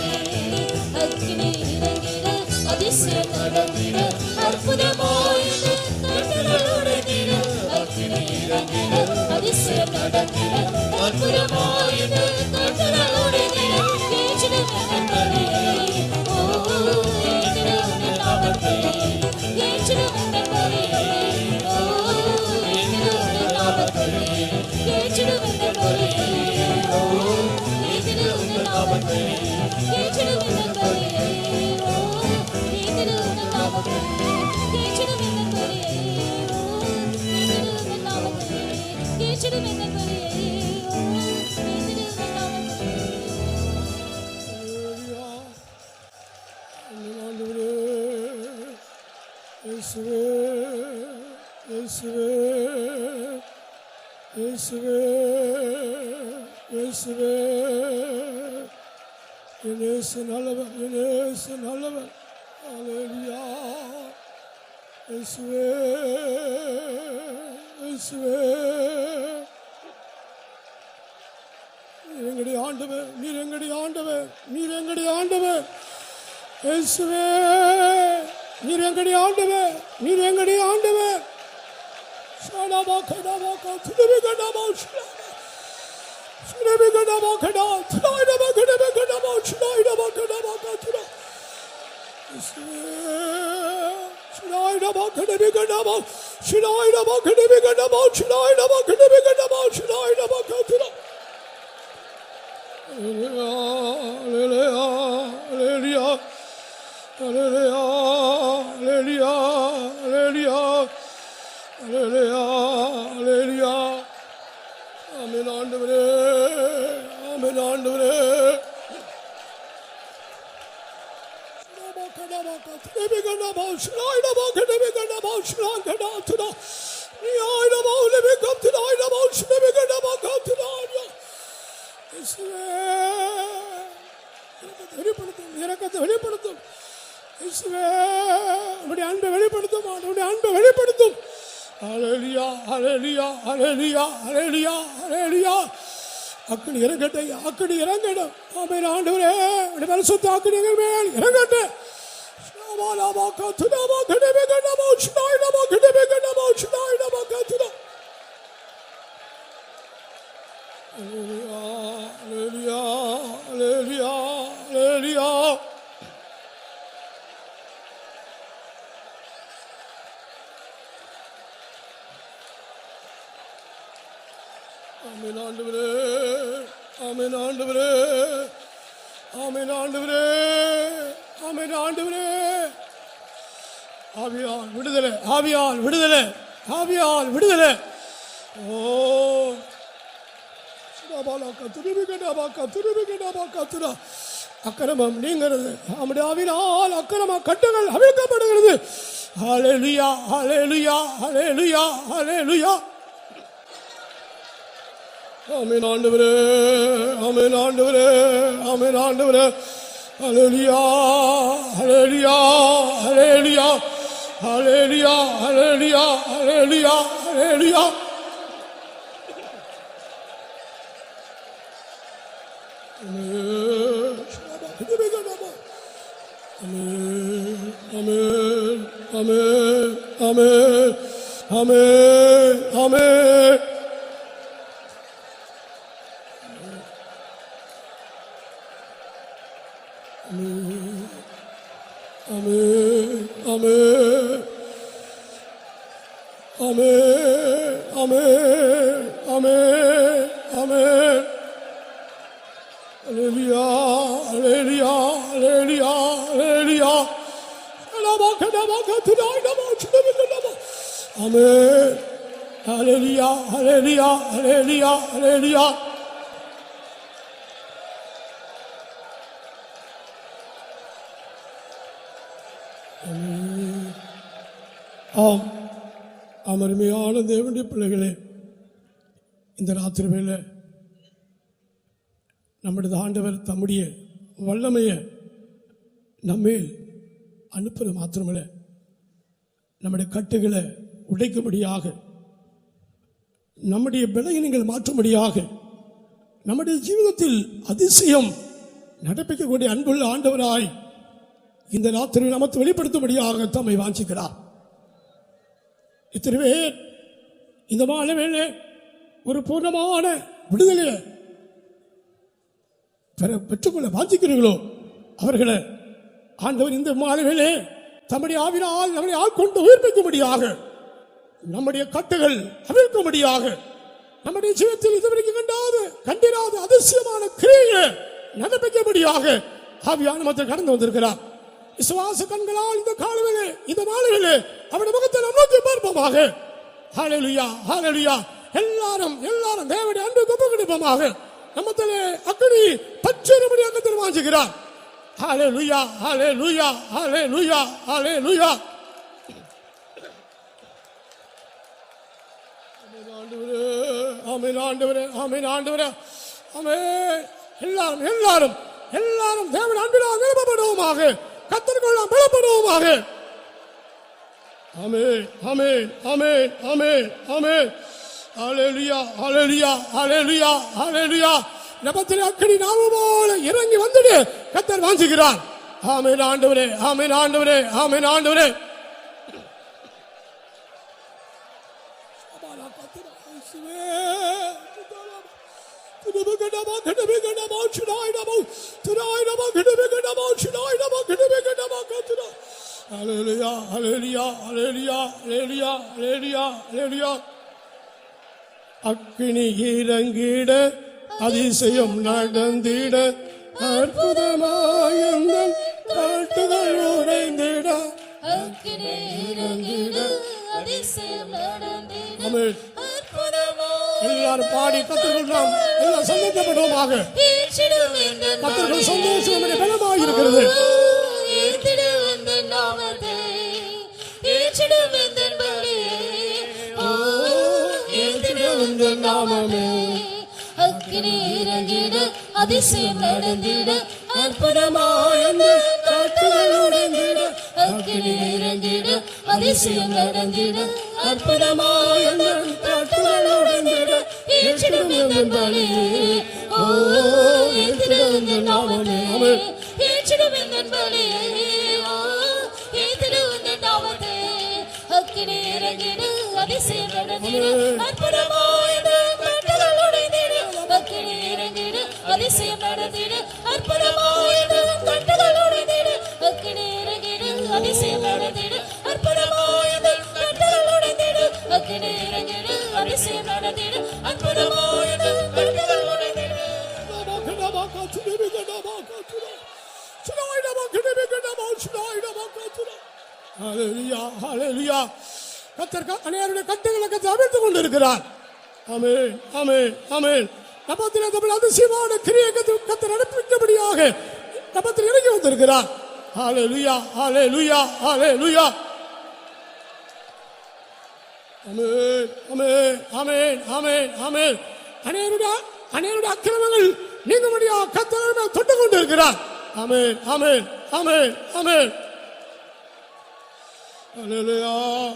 அக்கினி இறங்கிட அதிசயம் நடந்திட அற்புதமாயிரு கட்டுகள் உடைந்திட அக்கினி இறங்கிட அதிசயம் நடந்திட அற்புதமாயிரு கட்டுகள் உடைந்திட ஏற்றிடும் என்ற பலியை ஏற்று உங்கள் நாமத்தை ஏற்றிடும் பலியை ஏற்று உங்கள் நாமத்தை ஏற்றிடும் பலியை ஏற்று உங்கள் நாமத்தை ஏற்றிடும் பலியை ஏற்றிடும் நாமத்தை ஏற்றிடும் பலியை ஏற்றிடும் நாமத்தை ஏற்றிடும் பலியை ஏற்றிடும் நாமத்தை இயேசுவே இயேசுவே இயேசுவே இயேசுவே என் இயேசு நல்லவர் என் இயேசு நல்லவர் ஹல்லேலூயா இயேசுவே இயேசுவே நீர் எங்களுடைய ஆண்டவர் நீர் எங்களுடைய ஆண்டவர் நீர் எங்களுடைய ஆண்டவர் இயேசுவே நீர் எங்களுடைய ஆண்டவர் நீர் எங்களுடைய ஆண்டவர் ஷாடாபா கடாபா கதுபி கடாபா ஷிரபி கடாபா கடா ஷாடாபா கடபா கடாபா ஷாடாபா கடாபா கதுரா ஷாடாபா கடபி கடாபா ஷாடாபா கடபி கடாபா ஷாடாபா கடபி கடாபா ஷாடாபா கதுரா ஹalleluya ஹalleluya ஹalleluya ஹalleluya ஹalleluya ஹalleluya ஆமென் ஆண்டவரே ஆமென் ஆண்டவரே வெளிப்படுத்தும் அன்பை வெளிப்படுத்தும் அன்பை வெளிப்படுத்தும். ஹல்லேலூயா ஹல்லேலூயா ஹல்லேலூயா ஹல்லேலூயா ஹல்லேலூயா. அக்கினி இறங்கட்ടെ, அக்கினி இறங்கட்டும். ஆமென் ஆண்டவரே, உம்முடைய பரிசுத்த அக்கினி எங்கள் மேல் இறங்கட்ടെ. ஹல்லேலூயா ஹல்லேலூயா ஹல்லேலூயா ஹல்லேலூயா. ஆமென் ஆண்டவரே, ஆமென் ஆண்டவரே, ஆமென் ஆண்டவரே, ஆமென் ஆண்டவரே. ஆவியால் விடுதலை, ஆவியால் விடுதலை, ஆவியால் விடுதலை. ஓ அக்கிரமம் நீங்கிறது, நம்முடைய ஆவியால் அக்கிரம கட்டுகள் அவிழ்க்கப்படுகிறது. ஹல்லேலூயா ஹல்லேலூயா ஹல்லேலூயா ஹல்லேலூயா. ஆமென் ஆண்டவரே, ஆமென் ஆண்டவரே, ஆமென் ஆண்டவரே. ஹல்லேலூயா ஹல்லேலூயா ஹல்லேலூயா ஹல்லேலூயா ஹல்லேலூயா ஹல்லேலூயா ஹல்லேலூயா. ஆமென் ஆமென் ஆமென் ஆமென் ஆமென். Amen, amen, amen, amen, amen, amen. Hallelujah, hallelujah, hallelujah, hallelujah. Amen. Hallelujah, hallelujah, hallelujah, hallelujah. ஆம், அருமையான தேவனுடைய பிள்ளைகளே, இந்த ராத்திரி வேளை நம்முடைய ஆண்டவர் தம்முடைய வல்லமையை நம்மேல் அனுப்புறது மாத்திரமல்ல, நம்முடைய கட்டுகளை உடைக்கும்படியாக, நம்முடைய பலவீனங்கள் மாற்றும்படியாக, நம்முடைய ஜீவிதத்தில் அதிசயம் நடப்பிக்கக்கூடிய அன்புள்ள ஆண்டவராய் இந்த ராத்திரி நமக்கு வெளிப்படுத்தும்படியாக தம்மை வாஞ்சிக்கிறார். இத்தனை பேர் இந்த மாலை வேளை ஒரு பூர்ணமான விடுதலையை பெற்றுக்கொள்ள வாஞ்சிக்கிறீர்களோ அவர்களை ஆண்டவர் இந்த மாலை வேளை தம்முடைய ஆவினால் நம்மை ஆட்கொண்டு உயிர்ப்பிக்கும்படியாக, நம்முடைய கட்டுகள் அவிழ்க்கும்படியாக, நம்முடைய ஜீவத்தில் இதுவரைக்கும் கண்டிராத அதிசயமான கிரியையை நடப்பிக்கும்படியாக ஆவியான மக்கள் கடந்து வந்திருக்கிறார். விசுவாச கண்களால் இந்த காலவிலே இந்த மாலையிலே அவருடைய முகத்தை நாம் நோக்கி பார்ப்போமாக. ஹல்லேலூயா ஹல்லேலூயா. எல்லாரும் தேவனுடைய அன்புக்கு ஒப்பு கொடுப்போமாக. நம்மத்திலே அக்கினி பற்றியபடி அங்கத்தில் வாஞ்சுகிறார். ஹல்லேலூயா ஹல்லேலூயா ஹல்லேலூயா ஹல்லேலூயா. ஆமென் ஆண்டவரே, ஆமென் ஆண்டவரே, ஆமென். எல்லாரும் தேவனுடைய அன்பினால் நிரப்பப்படுவோமாக. கர்த்தருக்குள் நாம் பலப்படுவோமாக. ஆமென் ஆமென் ஆமென் ஆமென் ஆமென். ஹல்லேலூயா ஹல்லேலூயா ஹல்லேலூயா ஹல்லேலூயா. நமத்திலே அக்கினி நாவு போல இறங்கி வந்துடு கர்த்தர் வாஞ்சிக்கிறார். ஆமென் ஆண்டவரே, ஆமென் ஆண்டவரே, ஆமென் ஆண்டவரே. Hallelujah, hallelujah, hallelujah, hallelujah, hallelujah, hallelujah. அக்கினி இறங்கிட அதிசயம் நடந்திட அற்புதமாயங்கள் காட்டுகள் உறைந்திட. அக்கினி இறங்கிட அதிசயம் நடந்திட. ஆமென். எல்லாரும் பாடி கர்த்தருக்குள் நாம் எல்லாம் சந்தோஷப்படுவோமாக. கர்த்தருக்குள் சந்தோஷம் நம்முடைய பலமாக இருக்கிறது. ஏற்றிடும் எந்தன் பலியை ஓ ஏற்றிடும் எந்தன் நாமமே அக்கினி இறங்கிட அதிசயம் நடந்திட அற்புதமாய் அந்த கட்டுகள் உடைந்திட அக்கினி இறங்கிட அதிசயம் நடந்திட அற்புதமாய் அந்த கட்டுகள் உடைந்திட ஏற்றிடும் எந்தன் பலியை ஓ ஏற்றிடும் எந்தன் நாமமே ஏற்றிடும் எந்தன் பலியை ஓ ஏற்றிடும் எந்தன் நாமத்தை அக்கினி இறங்கிட அதிசயம் நடந்திட அற்புதமாய் அந்த கட்டுகள் உடைந்திட அக்கினி இறங்கிட அதிசயம் நடந்திட அற்புதமாய் அந்த கட்டுகள் உடைந்திட அக்கினி இறங்கிட அதிசயம் நடந்திட அற்புதமாய் அந்த கட்டுகள் உடைந்திட அக்கினி இறங்கிட அதிசயம் நடந்திட அற்புதமாய் அந்த கட்டுகள் உடைந்திட ஹalleluya ஹalleluya கர்த்தர் அநேகருடைய கட்டுகளை கர்த்தர் அவிழ்த்துக் கொண்டிருக்கிறார் ஆமென் ஆமென் ஆமென் நமத்திலே தமிழ் அதிசயமான கிரியை கர்த்தர் நடப்பித்தபடியாக நமத்தில் இறங்கி வந்திருக்கிறார் ஹalleluya ஹalleluya ஹalleluya ஆமென் ஆமென் ஆமென் ஆமென் ஆமென் அநேகருடைய அக்கிரமங்கள் நீங்கும்படியாக கர்த்தர் தொட்டு கொண்டிருக்கிறார் ஆமென் ஆமென் ஆமென் ஆமென் ஹalleluya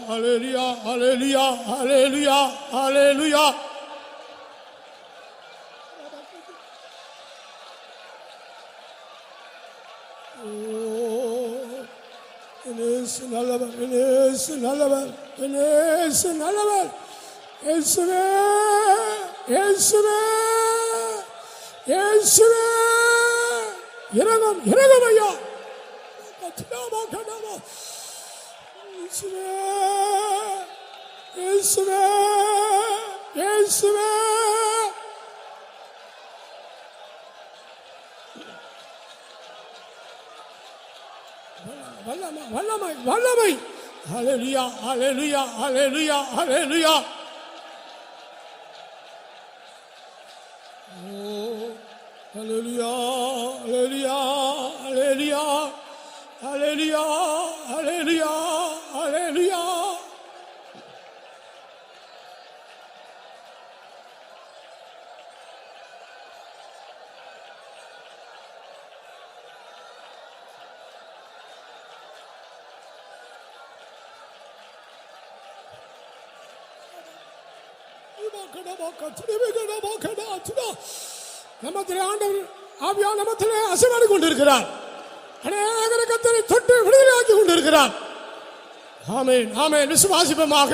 ஹalleluya ஹalleluya ஹalleluya ஹalleluya இயேசு நல்லவர் இயேசு நல்லவர் இயேசு நல்லவர் இயேசுவே இயேசுவே இயேசுவே இரங்கும் இரங்கும் ஐயா கத்தனாமா கனமா இயேசுவே இயேசுவே இயேசுவே வல்லமை வல்லமை வல்லமை ஹalleluya ஹalleluya ஹalleluya ஹalleluya ஹalleluya ஹalleluya ஹalleluya ஹalleluya ஹalleluya ஹalleluya நமத்திலே ஆண்டவர் ஆவியானவர் நமத்திலே அசைவாடிக் கொண்டிருக்கிறார். அநேகரை கர்த்தரை தொட்டு விடுதலையாக்கி கொண்டிருக்கிறார். ஆமென் ஆமென். விசுவாசிப்போமாக.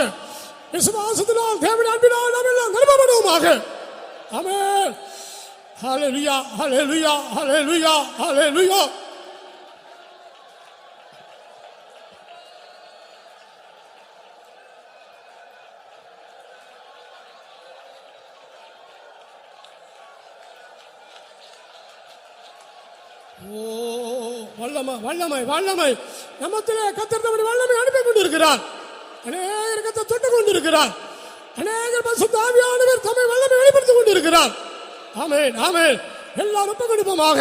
விசுவாசத்தினால் தேவனுடைய அன்பினால் நாம் எல்லாம் நிரப்பப்படுவோமாக. ஆமென். ஹalleluya ஹalleluya ஹalleluya ஹalleluya. வல்லமை வல்லமை வல்லமை நமத்திலே கர்த்தர் தம்முடைய வல்லமை அனுப்பி கொண்டிருக்கிறார். அநேகர் கர்த்தர் தொட்டு கொண்டிருக்கிறார். அநேகர் பரிசுத்த ஆவியானவர் தம்மை வல்லமை வெளிப்படுத்திக் கொண்டிருக்கிறார். ஆமென் ஆமென். எல்லாரும் ஒப்புக் கொடுப்போமாக.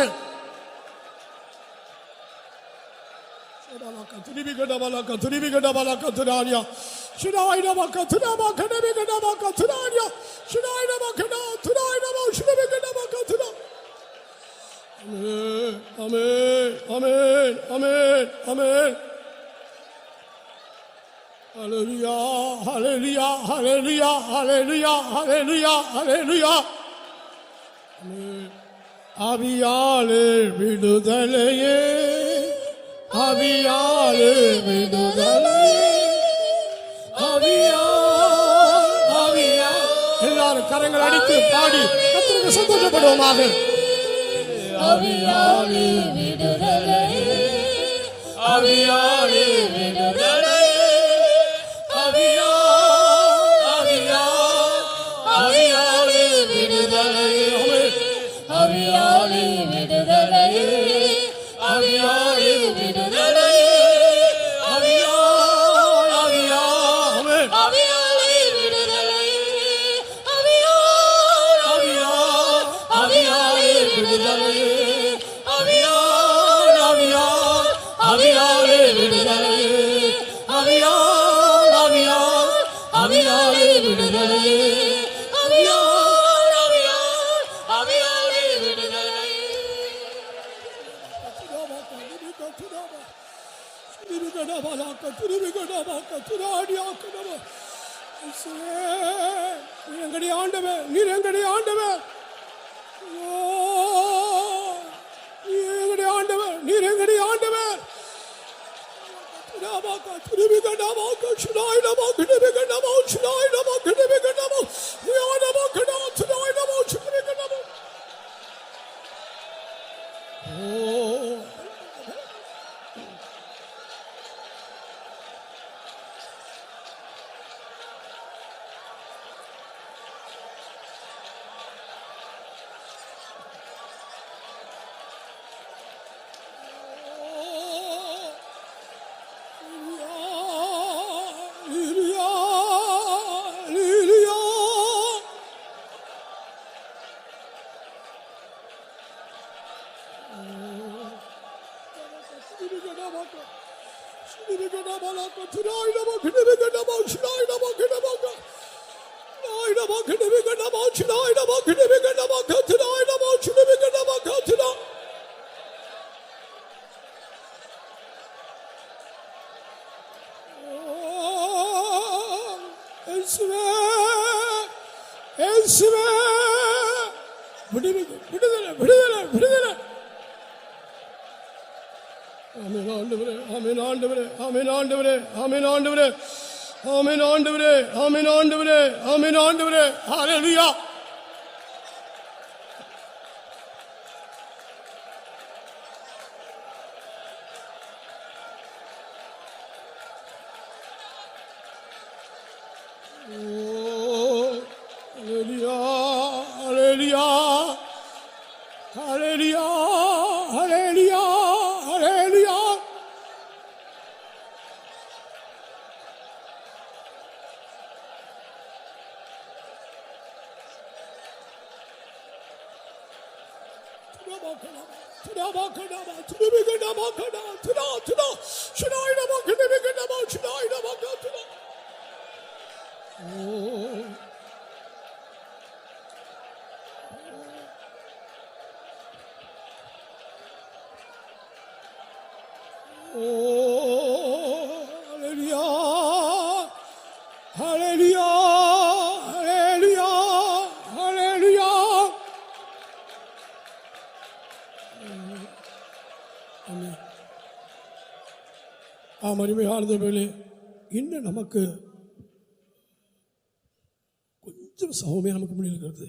Amen, amen, amen, amen. Hallelujah, hallelujah, hallelujah, hallelujah, hallelujah, hallelujah. Amen. ஆவியாலே விடுதலையே, ஆவியாலே விடுதலையே, ஆவியா. எல்லாரும் கரங்கள் அடித்து பாடி கர்த்தருக்கு சந்தோஷப்படுவோமாக. ஆவியாலே விடுதலையே, ஆவியாலே விடுதலையே, ஆவியாலே விடுதலையே, ஆவியாலே விடுதலையே, ஆவியாலே விடுதலையே, ஆவியாலே விடுதலையே, ஆவியாலே விடுதலையே, ஆவியாலே விடுதலையே, ஆவியாலே விடுதலை ஆவியால் ஆவியால் ஆவியாலே விடுதலை எங்கடி ஆண்டவர், நீர் எங்கடி ஆண்டவர், எங்கடி ஆண்டவர், நீர் எங்கடி ஆண்டவர். விடுதலை விடுதலை விடுதலை. ஆமென் ஆண்டவரே, ஆமென் ஆண்டவரே, ஆமென் ஆண்டவரே, ஆமென் ஆண்டவரே, ஆமென் ஆண்டவரே, ஆமென் ஆண்டவரே, ஆமென் ஆண்டவரே. ஹல்லேலூயா. அருமையானவர்களே, இன்னும் நமக்கு கொஞ்சம் சௌமியம் நமக்கு முன்னில் இருக்கிறது.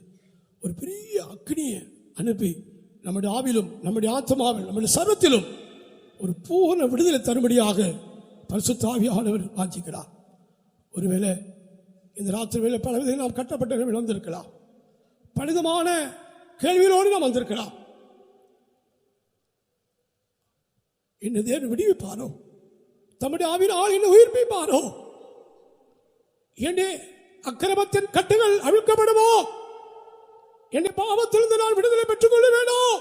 ஒரு பெரிய அக்னியை அனுப்பி நம்முடைய ஆவிலும் நம்முடைய ஆத்மாவில் நம்முடைய சர்வத்திலும் ஒரு பூர்ண விடுதலை தரும்படியாக பரிசுத்த ஆவியானவர் வாஞ்சிக்கிறார். ஒருவேளை இந்த ராத்திரி வேளை பல விதத்தில் நாம் கட்டப்பட்ட வந்திருக்கலாம், பலவிதமான கேள்விகளோடு நாம் வந்திருக்கலாம். என்ன தேவன் விடுவிப்பாரோ, தம்முடைய ஆவியினால் என்ன உயிர்ப்பிப்பாரோ, என்னை அக்கிரமத்தின் கட்டுகள் அவிழ்க்கப்படுமோ, என்னை பாவத்திலிருந்து நான் விடுதலை பெற்றுக் கொள்ள வேண்டும்,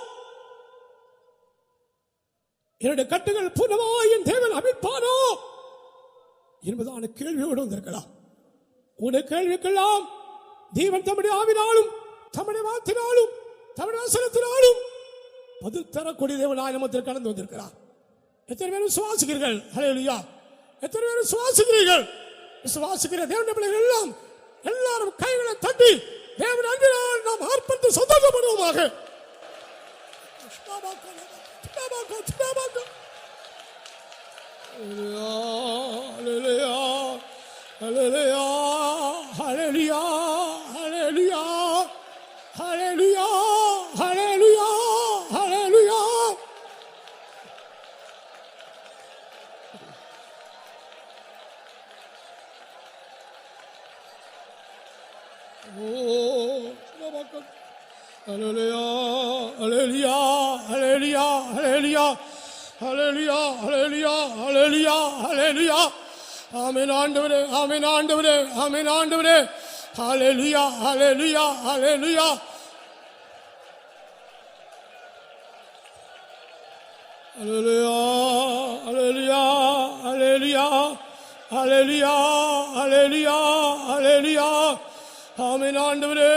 என்னுடைய கட்டுகள் புனமாய் என் தேவன் அவிழ்ப்பாரோ என்பதான கேள்வியோடு வந்திருக்கலாம். உங்களுடைய கேள்விக்கெல்லாம் தேவன் தம்முடைய ஆவினாலும் தம்முடைய வார்த்தையினாலும் தம்முடைய வசனத்தினாலும் பதில் தரக்கூடிய தேவனாய் நமத்தில் கடந்து வந்திருக்கிறார். எத்தனை பேர் விசுவாசிக்கிறீர்கள்? ஹல்லேலூயா. எத்தனை பேர் விசுவாசிக்கிறீர்கள்? விசுவாசிக்கிற தேவனுடைய பிள்ளைகள் எல்லாம் எல்லாரும் கைகளை தட்டி தேவன் அன்பினால் நாம் ஆர்ப்பரித்து சந்தோஷப்படுவோமாக. ஹல்லேலூயா, ஹல்லேலூயா, ஹல்லேலூயா, ஹல்லேலூயா, ஹல்லேலூயா, ஹல்லேலூயா, ஹல்லேலூயா. Hallelujah, hallelujah, hallelujah, hallelujah, hallelujah, hallelujah, hallelujah, hallelujah. Amen ஆண்டவரே, ஆமென் ஆண்டவரே, ஆமென் ஆண்டவரே. Hallelujah, hallelujah, hallelujah. Hallelujah, hallelujah, hallelujah, hallelujah, hallelujah, hallelujah. ஆமென் ஆண்டவரே,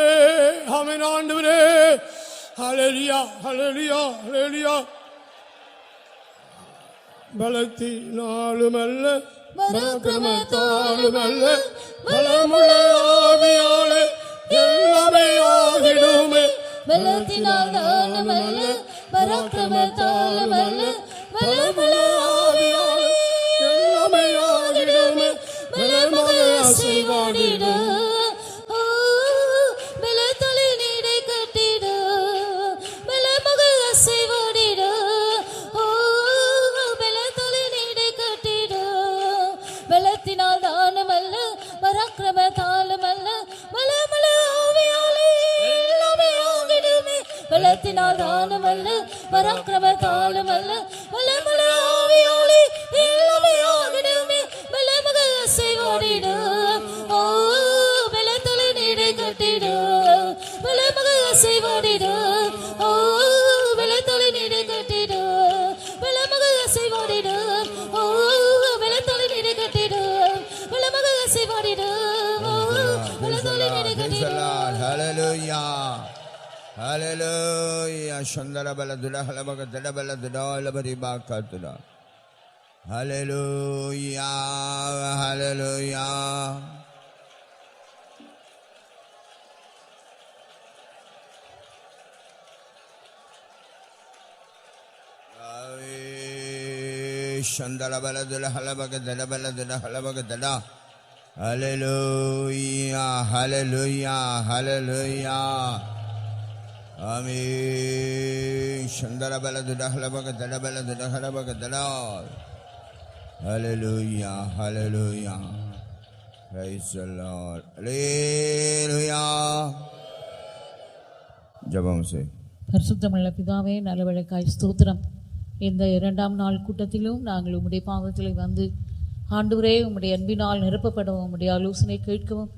ஆமென் ஆண்டவரே. ஹல்லேலூயா, ஹல்லேலூயா, ஹல்லேலூயா. பலத்தினாலுமல்ல பராக்கிரமத்தாலுமல்ல பலமுள்ள ஆவியாலே எல்லாமே ஆகிடுமே. பலத்தினாலுமல்ல பராக்கிரமத்தாலுமல்ல பலமுள்ள ஆவியாலே எல்லாமே ஆகிடுமே. பலமக அசைவாடிட பலத்தலை நீடை கட்டிட பலமக அசைவாடிட பலத்தலை நீடை கட்டிட பலத்தினால் தானுமல்ல பராக்கிரமத்தாலுமல்ல பலமுள்ள ஆவியாலே எல்லாமே ஆகிடுமே. பலத்தினால் தானுமல்ல பராக்கிரமத்தாலுமல்ல பலமுள்ள ஆவியாலே எல்லாமே ஆகிடுமே. பலமக அசைவாடிட பலத்தலை நீடை கட்டிட பலமக அசைவாடிட பலத்தலை நீடை கட்டிட பலமக அசைவாடிட பலத்தலை நீடை கட்டிட பலமக அசைவாடிட பலத்தலை நீடை கட்டிட. Hallelujah. Hallelujah. Shandara baladula halabaga dada baladula labari bakatula. Hallelujah. Hallelujah. Shandara baladula halabaga dada baladula halabaga dada. Hallelujah. Hallelujah. Hallelujah. Amen. Shandara baladula halabaga dada baladula halabaga dada. Hallelujah, hallelujah. Praise the Lord. Hallelujah. ஜெபம் செய். பரிசுத்தமுள்ள பிதாவே, நல்லவழக்காய் ஸ்தோத்திரம். இந்த 2ஆம் நாள் கூட்டத்திலும் நாங்கள் உம்முடைய பாதத்தில் வந்து ஆண்டவரே உம்முடைய அன்பினால் நிரப்பப்படவும் உம்முடைய ஆலோசனை கேட்கவும்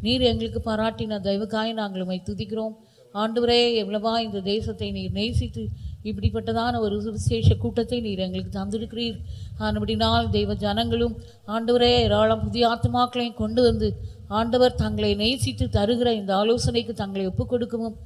நீர் எங்களுக்கு பாராட்டின தயவுக்காய் நாங்கள் உம்மை துதிக்கிறோம். ஆண்டவரே, எவ்வளவா இந்த தேசத்தை நீர் நேசித்து இப்படிப்பட்டதான ஒரு விசேஷ கூட்டத்தை நீர் எங்களுக்கு தந்திருக்கிறீர். ஆனபடினால் தெய்வ ஜனங்களும் ஆண்டவரே ஏராளம் புதிய ஆத்மாக்களையும் கொண்டு வந்து ஆண்டவர் தங்களை நேசித்து தருகிற இந்த ஆலோசனைக்கு தங்களை ஒப்புக் கொடுக்கவும்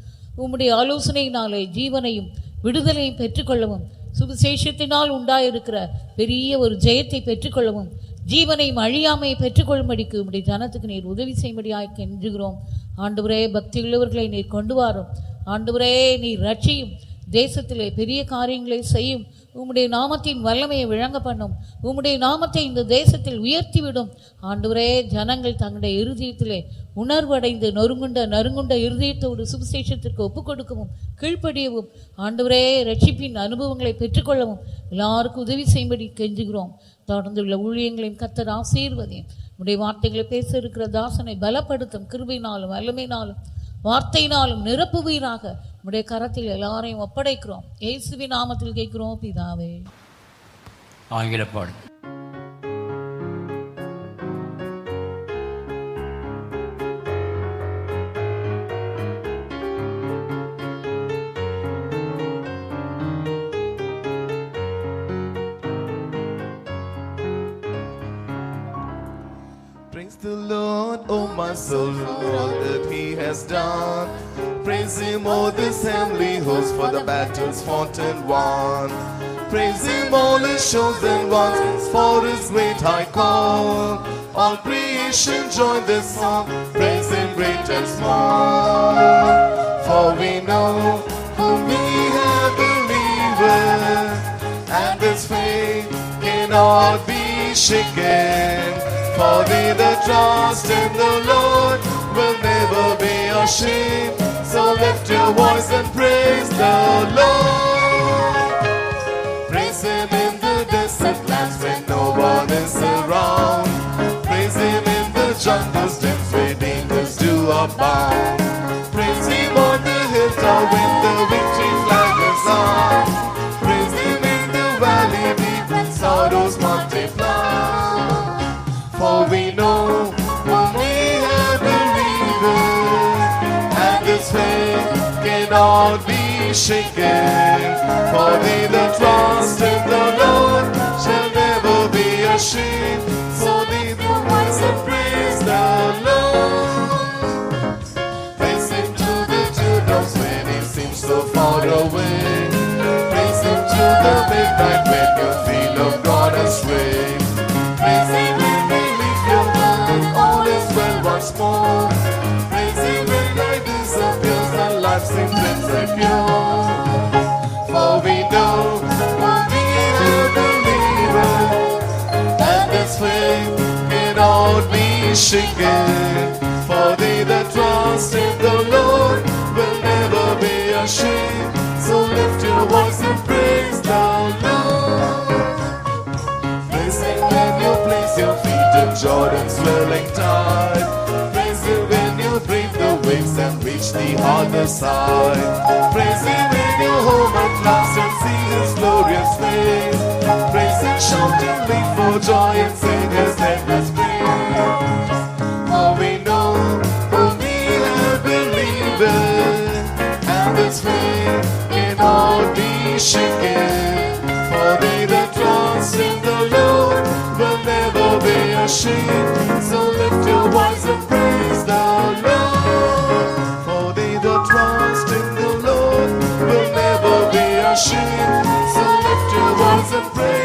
உம்முடைய ஆலோசனையினாலே ஜீவனையும் விடுதலையும் பெற்றுக்கொள்ளவும் சுவிசேஷத்தினால் உண்டாயிருக்கிற பெரிய ஒரு ஜெயத்தை பெற்றுக்கொள்ளவும் ஜீவனையும் அழியாமையை பெற்றுக்கொள்ளும்படிக்கு உம்முடைய ஜனத்துக்கு நீர் உதவி செய்யும்படியாய் கெஞ்சுகிறோம். ஆண்டவரே, பக்தி உள்ளவர்களை நீர் கொண்டு வாரும். ஆண்டவரே, நீர் ரட்சியும், தேசத்திலே பெரிய காரியங்களை செய்யும், உம்முடைய நாமத்தின் வல்லமையை விளங்க பண்ணும், உம்முடைய நாமத்தை இந்த தேசத்தில் உயர்த்திவிடும். ஆண்டவரே, ஜனங்கள் தங்களுடைய இருதயத்திலே உணர்வடைந்து நறுங்குண்ட இருதயத்தோடு சுவிசேஷத்திற்கு ஒப்புக் கொடுக்கவும் கீழ்ப்படியவும் ஆண்டவரே ரட்சிப்பின் அனுபவங்களை பெற்றுக்கொள்ளவும் எல்லாருக்கும் உதவி செய்யும்படி கெஞ்சுகிறோம். தொடர்ந்துள்ள ஊழியங்களையும் கர்த்தர் ஆசீர்வதியும். உடைய வார்த்தைகளை பேச இருக்கிற தாசனை பலப்படுத்தும், கிருபையினாலும் வல்லமையினாலும் வார்த்தையினாலும் நிரப்புவீராக. உடைய கரத்தில் எல்லாரையும் ஒப்படைக்கிறோம். இயேசுவின் நாமத்தில் கேட்கிறோம் பிதாவே. ஆங்கில பாடு. Praise the Lord, oh my soul, for all that He has done. Praise Him, oh this heavenly host, for the battles fought and won. Praise Him, all His chosen ones, for His great high call. All creation join this song, praise Him great and small. For we know whom we have believed, and His faith cannot be shaken. For they that trust in the Lord will never be ashamed. So lift your voice and praise the Lord. Praise Him in the desert lands when no one is around. Praise Him in the jungles dens where dangers do abound. Praise Him on the hilltop when the victory flag is on. Praise Him in the valley deep when sorrows multiply. For we know whom we have believed, and His faith cannot be shaken. For they that trust in the Lord shall never be ashamed. So lift your voice and praise the Lord. secure. For we know we are believers, and His faith cannot be shaken. For they that trust in the Lord will never be ashamed. So lift your voice and praise the Lord. Praise Him when you place your feet in Jordan's swelling tide. Praise Him when you brave the waves and reach the other side. Praise Him when you're home at last and see His glorious face. Praise Him shoutingly for joy and sing His endless praise. For we know whom we have believed, and His faith cannot be shaken. For they that trust in the Lord will never be ashamed. So lift your voice and praise the Lord. For they that trust in the Lord will never be ashamed. So lift your voice and praise